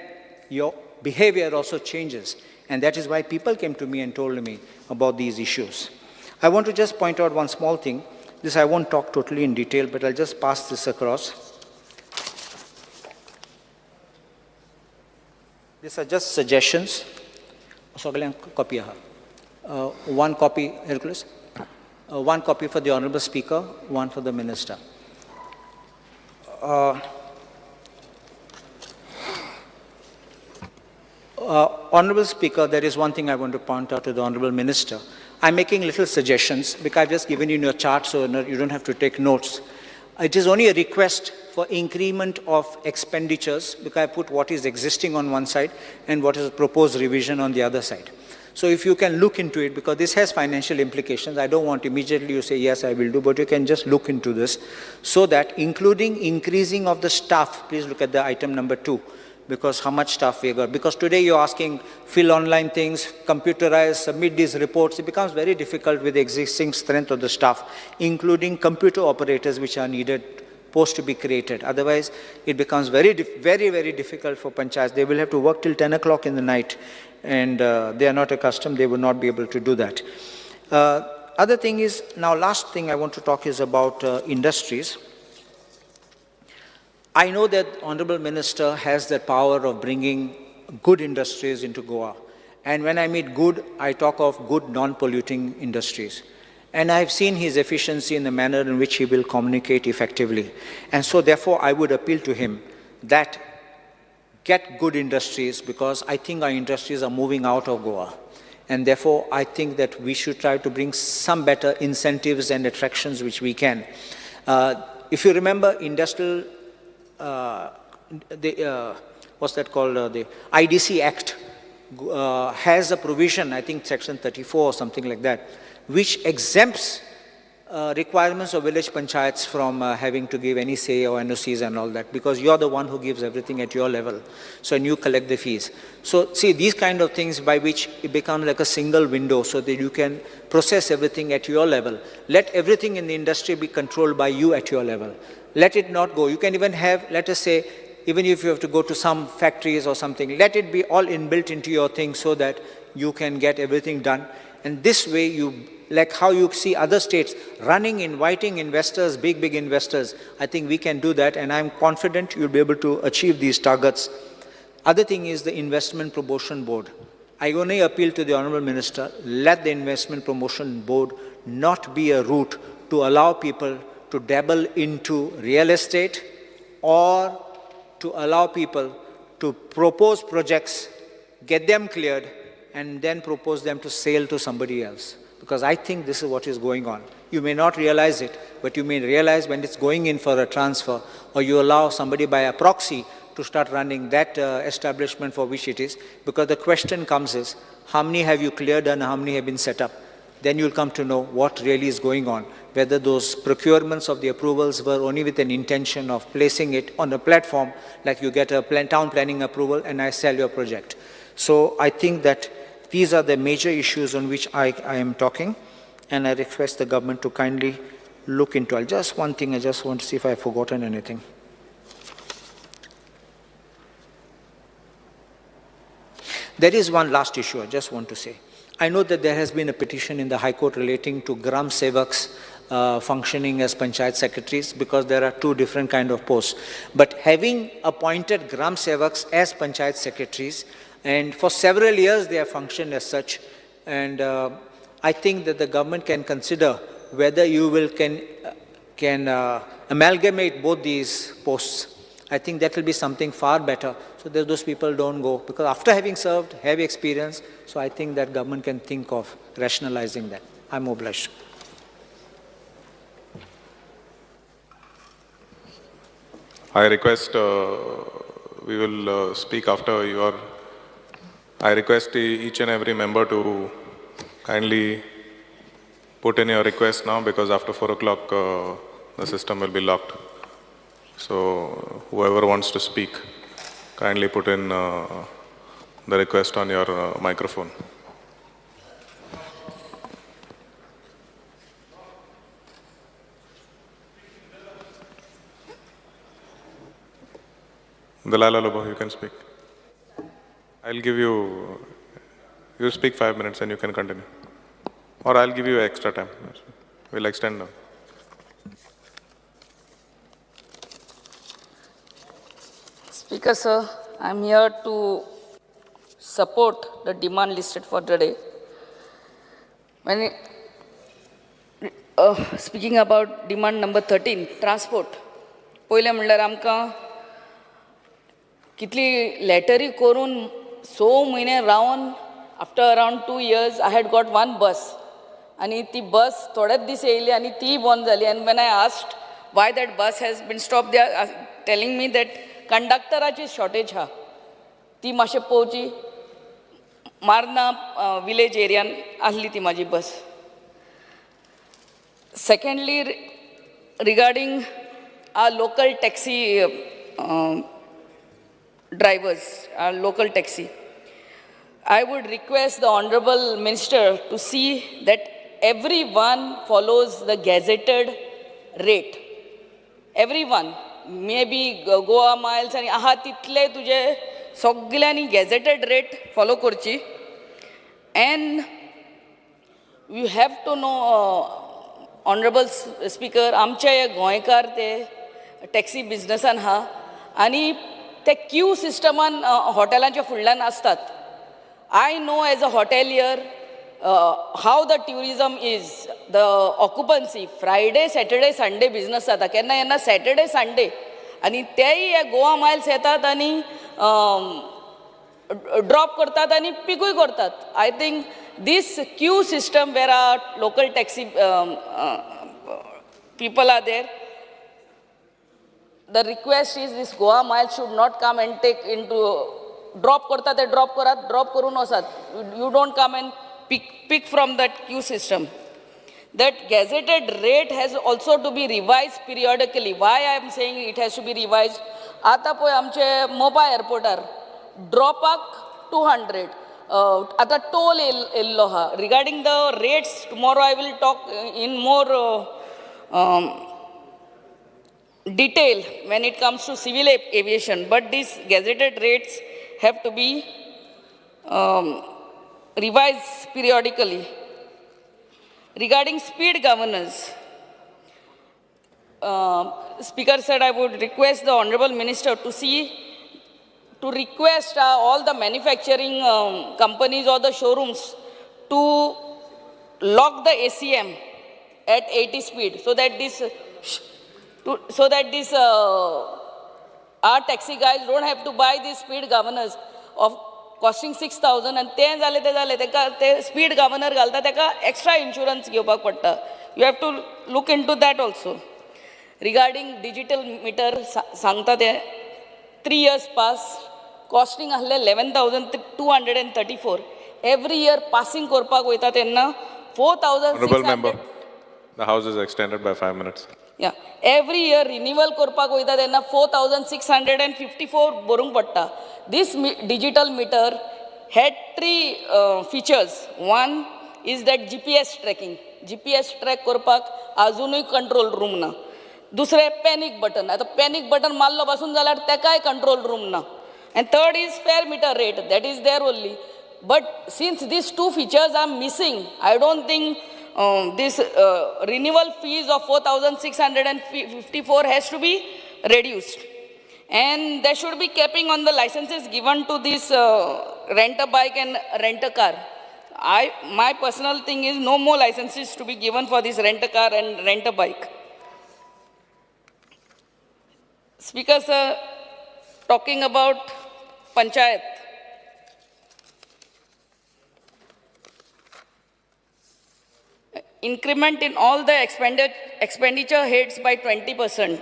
your behavior also changes. And that is why people came to me and told me about these issues. I want to just point out one small thing. This I won't talk totally in detail, but I'll just pass this across. These are just suggestions. Copy. One copy, Hercules. One copy for the Honorable Speaker, one for the Minister. Honorable Speaker, there is one thing I want to point out to the Honorable Minister. I'm making little suggestions, because I've just given you your chart, so you don't have to take notes. It is only a request for increment of expenditures, because I put what is existing on one side and what is a proposed revision on the other side. So if you can look into it, because this has financial implications, I don't want immediately you say, yes, I will do, but you can just look into this, so that including increasing of the staff, please look at the item number 2, because how much staff we got. Because today you're asking, fill online things, computerize, submit these reports. It becomes very difficult with the existing strength of the staff, including computer operators which are needed, posts to be created. Otherwise, it becomes very, very difficult for panchayats. They will have to work till 10 o'clock in the night, and they are not accustomed, they will not be able to do that. Other thing is, now last thing I want to talk is about industries. I know that Honorable Minister has the power of bringing good industries into Goa. And when I mean good, I talk of good non-polluting industries. And I've seen his efficiency in the manner in which he will communicate effectively. And so therefore, I would appeal to him that get good industries, because I think our industries are moving out of Goa. And therefore, I think that we should try to bring some better incentives and attractions which we can. If you remember, industrial what's that called? The IDC Act has a provision, I think section 34 or something like that, which exempts requirements of village panchayats from having to give any say or NOCs and all that, because you're the one who gives everything at your level. So, and you collect the fees. So, see, these kind of things by which it becomes like a single window, so that you can process everything at your level. Let everything in the industry be controlled by you at your level. Let it not go. You can even have, let us say, even if you have to go to some factories or something, let it be all inbuilt into your thing, so that you can get everything done. And this way, you, like how you see other states running, inviting investors, big investors, I think we can do that, and I'm confident you'll be able to achieve these targets. Other thing is the Investment Promotion Board. I only appeal to the Honorable Minister, let the Investment Promotion Board not be a route to allow people to dabble into real estate or to allow people to propose projects, get them cleared, and then propose them to sale to somebody else. Because I think this is what is going on. You may not realize it, but you may realize when it's going in for a transfer, or you allow somebody by a proxy to start running that establishment for which it is, because the question comes is, how many have you cleared and how many have been set up? Then you'll come to know what really is going on, whether those procurements of the approvals were only with an intention of placing it on a platform, like you get a town planning approval and I sell your project. So I think that these are the major issues on which I am talking, and I request the government to kindly look into it. Just one thing, I just want to see if I've forgotten anything. There is one last issue I just want to say. I know that there has been a petition in the High Court relating to Gram Sevaks functioning as Panchayat Secretaries, because there are two different kind of posts. But having appointed Gram Sevaks as Panchayat Secretaries, and for several years they have functioned as such, and I think that the government can consider whether you will can amalgamate both these posts. I think that will be something far better, so that those people don't go. Because after having served, have experience, so I think that government can think of rationalizing that. I'm obliged. I request, we will speak after your, I request each and every member to kindly put in your request now, because after 4 o'clock the system will be locked. So whoever wants to speak, kindly put in the request on your microphone. Dalal Alobo, you can speak. I'll give you, you speak 5 minutes and you can continue. Or I'll give you extra time. We'll extend now. Speaker, sir, I'm here to support the demand listed for today. When speaking about demand number 13, transport. पहिले म्हणल्यार आमकां कितली लेटरी करून 6 म्हयने Ravan after around 2 years I had got one bus, आणि ती बस थोडेच दीस येयली आणि ती बंद जाली. And when I asked why that bus has been stopped, they are telling me that कंडक्टराची शॉर्टेज हा, ती मातशें पळोवची. मार्ना विलेज एरियान आहली ती म्हाजी बस. Secondly, regarding our local taxi drivers, our local taxi, I would request the Honorable Minister to see that everyone follows the gazetted rate. Everyone. Maybe Goa miles आणि आहा तितले तुझे सगळ्यांनी गॅझेटेड रेट फॉलो करची. And you have to know, Honorable Speaker, आमचे हे गोंयकार ते taxi बिझनेसान हा आणि ते क्यू सिस्टमान हॉटेलांच्या फुडल्यान असतात. I know as a hotelier how the tourism is, the occupancy, Friday, Saturday, Sunday business जाता. केन्ना केन्ना Saturday, Sunday आणि तेही हे गोवा माइल्स येतात आणि ड्रॉप करतात आणि पिकूय करतात. I think this queue system where our local taxi people are there, the request is this Goa miles should not come and take into drop करतात ते ड्रॉप करात, ड्रॉप करून वसात. You don't come and pick from that queue system. That gazetted rate has also to be revised periodically. Why I am saying it has to be revised? आता पळय आमचे मोपा एअरपोर्टार ड्रॉपाक 200. आता toll येयल्लो हा. Regarding the rates, tomorrow I will talk in more detail when it comes to civil aviation. But these gazetted rates have to be revised periodically. Regarding speed governance, Speaker said I would request the Honorable Minister to see to request all the manufacturing companies or the showrooms to lock the ACM at 80 speed so that this our taxi guys don't have to buy these speed governors of costing 6,000 and ते speed governor घालता तेका extra insurance घेवपाक पडटा. You have to look into that also. Regarding digital meter, सांगता ते 3 years pass, costing ahले 11,234. Every year passing korpak वयता तेन्ना 4,600. Honorable member, the house is extended by 5 minutes. Yeah, every year renewal korpak वयता तेन्ना 4,654 borung पडटा. This digital meter had 3 features. One is that GPS tracking. GPS track korpak ajunuy control room na. Dusre panic button. आता panic button मारलो पासून जाल्यार तेकाय control room na. And third is fare meter rate. That is there only. But since these 2 features are missing, I don't think this renewal fees of 4,654 has to be reduced. And there should be capping on the licenses given to this rent a bike and rent a car. My personal thing is no more licenses to be given for this rent a car and rent a bike. Speaker sir, talking about panchayat. Increment in all the expenditure heads by 20%.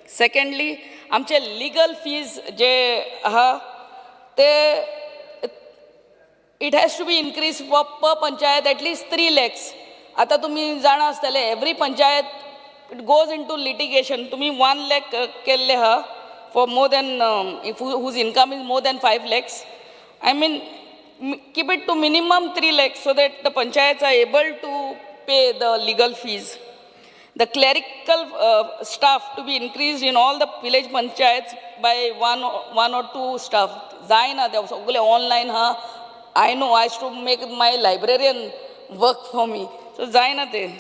Secondly, आमचे legal fees जे आहा ते it has to be increased per panchayat at least 3 lakhs. आता तुम्ही जाणा आसतले every panchayat it goes into litigation. तुम्ही 1 lakh केल्ले हा for more than whose income is more than 5 lakhs. I mean keep it to minimum 3 lakhs so that the panchayats are able to pay the legal fees. The clerical staff to be increased in all the village panchayats by one or two staff. Zaina, they also online ha. I know I used to make my librarian work for me. So Zaina te.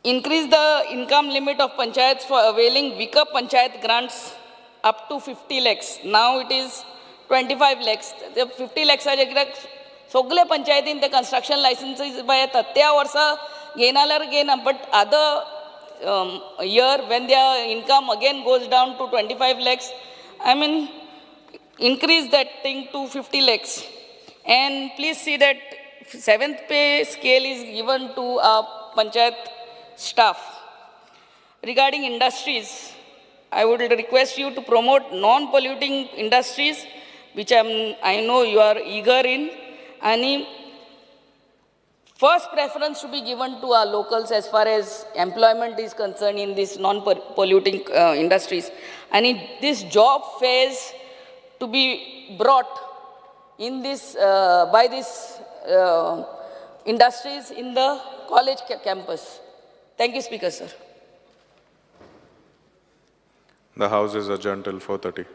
Increase the income limit of panchayats for availing weaker panchayat grants up to 50 lakhs. Now it is 25 lakhs. The 50 lakhs are सगळे पंचायतीन ते construction licenses by येतात त्या वर्सा घेनाल्यार घेना but other year when their income again goes down to 25 lakhs, I mean increase that thing to 50 lakhs. And please see that 7th pay scale is given to our panchayat staff. Regarding industries, I would request you to promote non-polluting industries, which I know you are eager in. And first preference to be given to our locals as far as employment is concerned in these non-polluting industries. And this job phase to be brought in this by these industries in the college campus. Thank you, Speaker, sir. The house is adjourned till 4:30.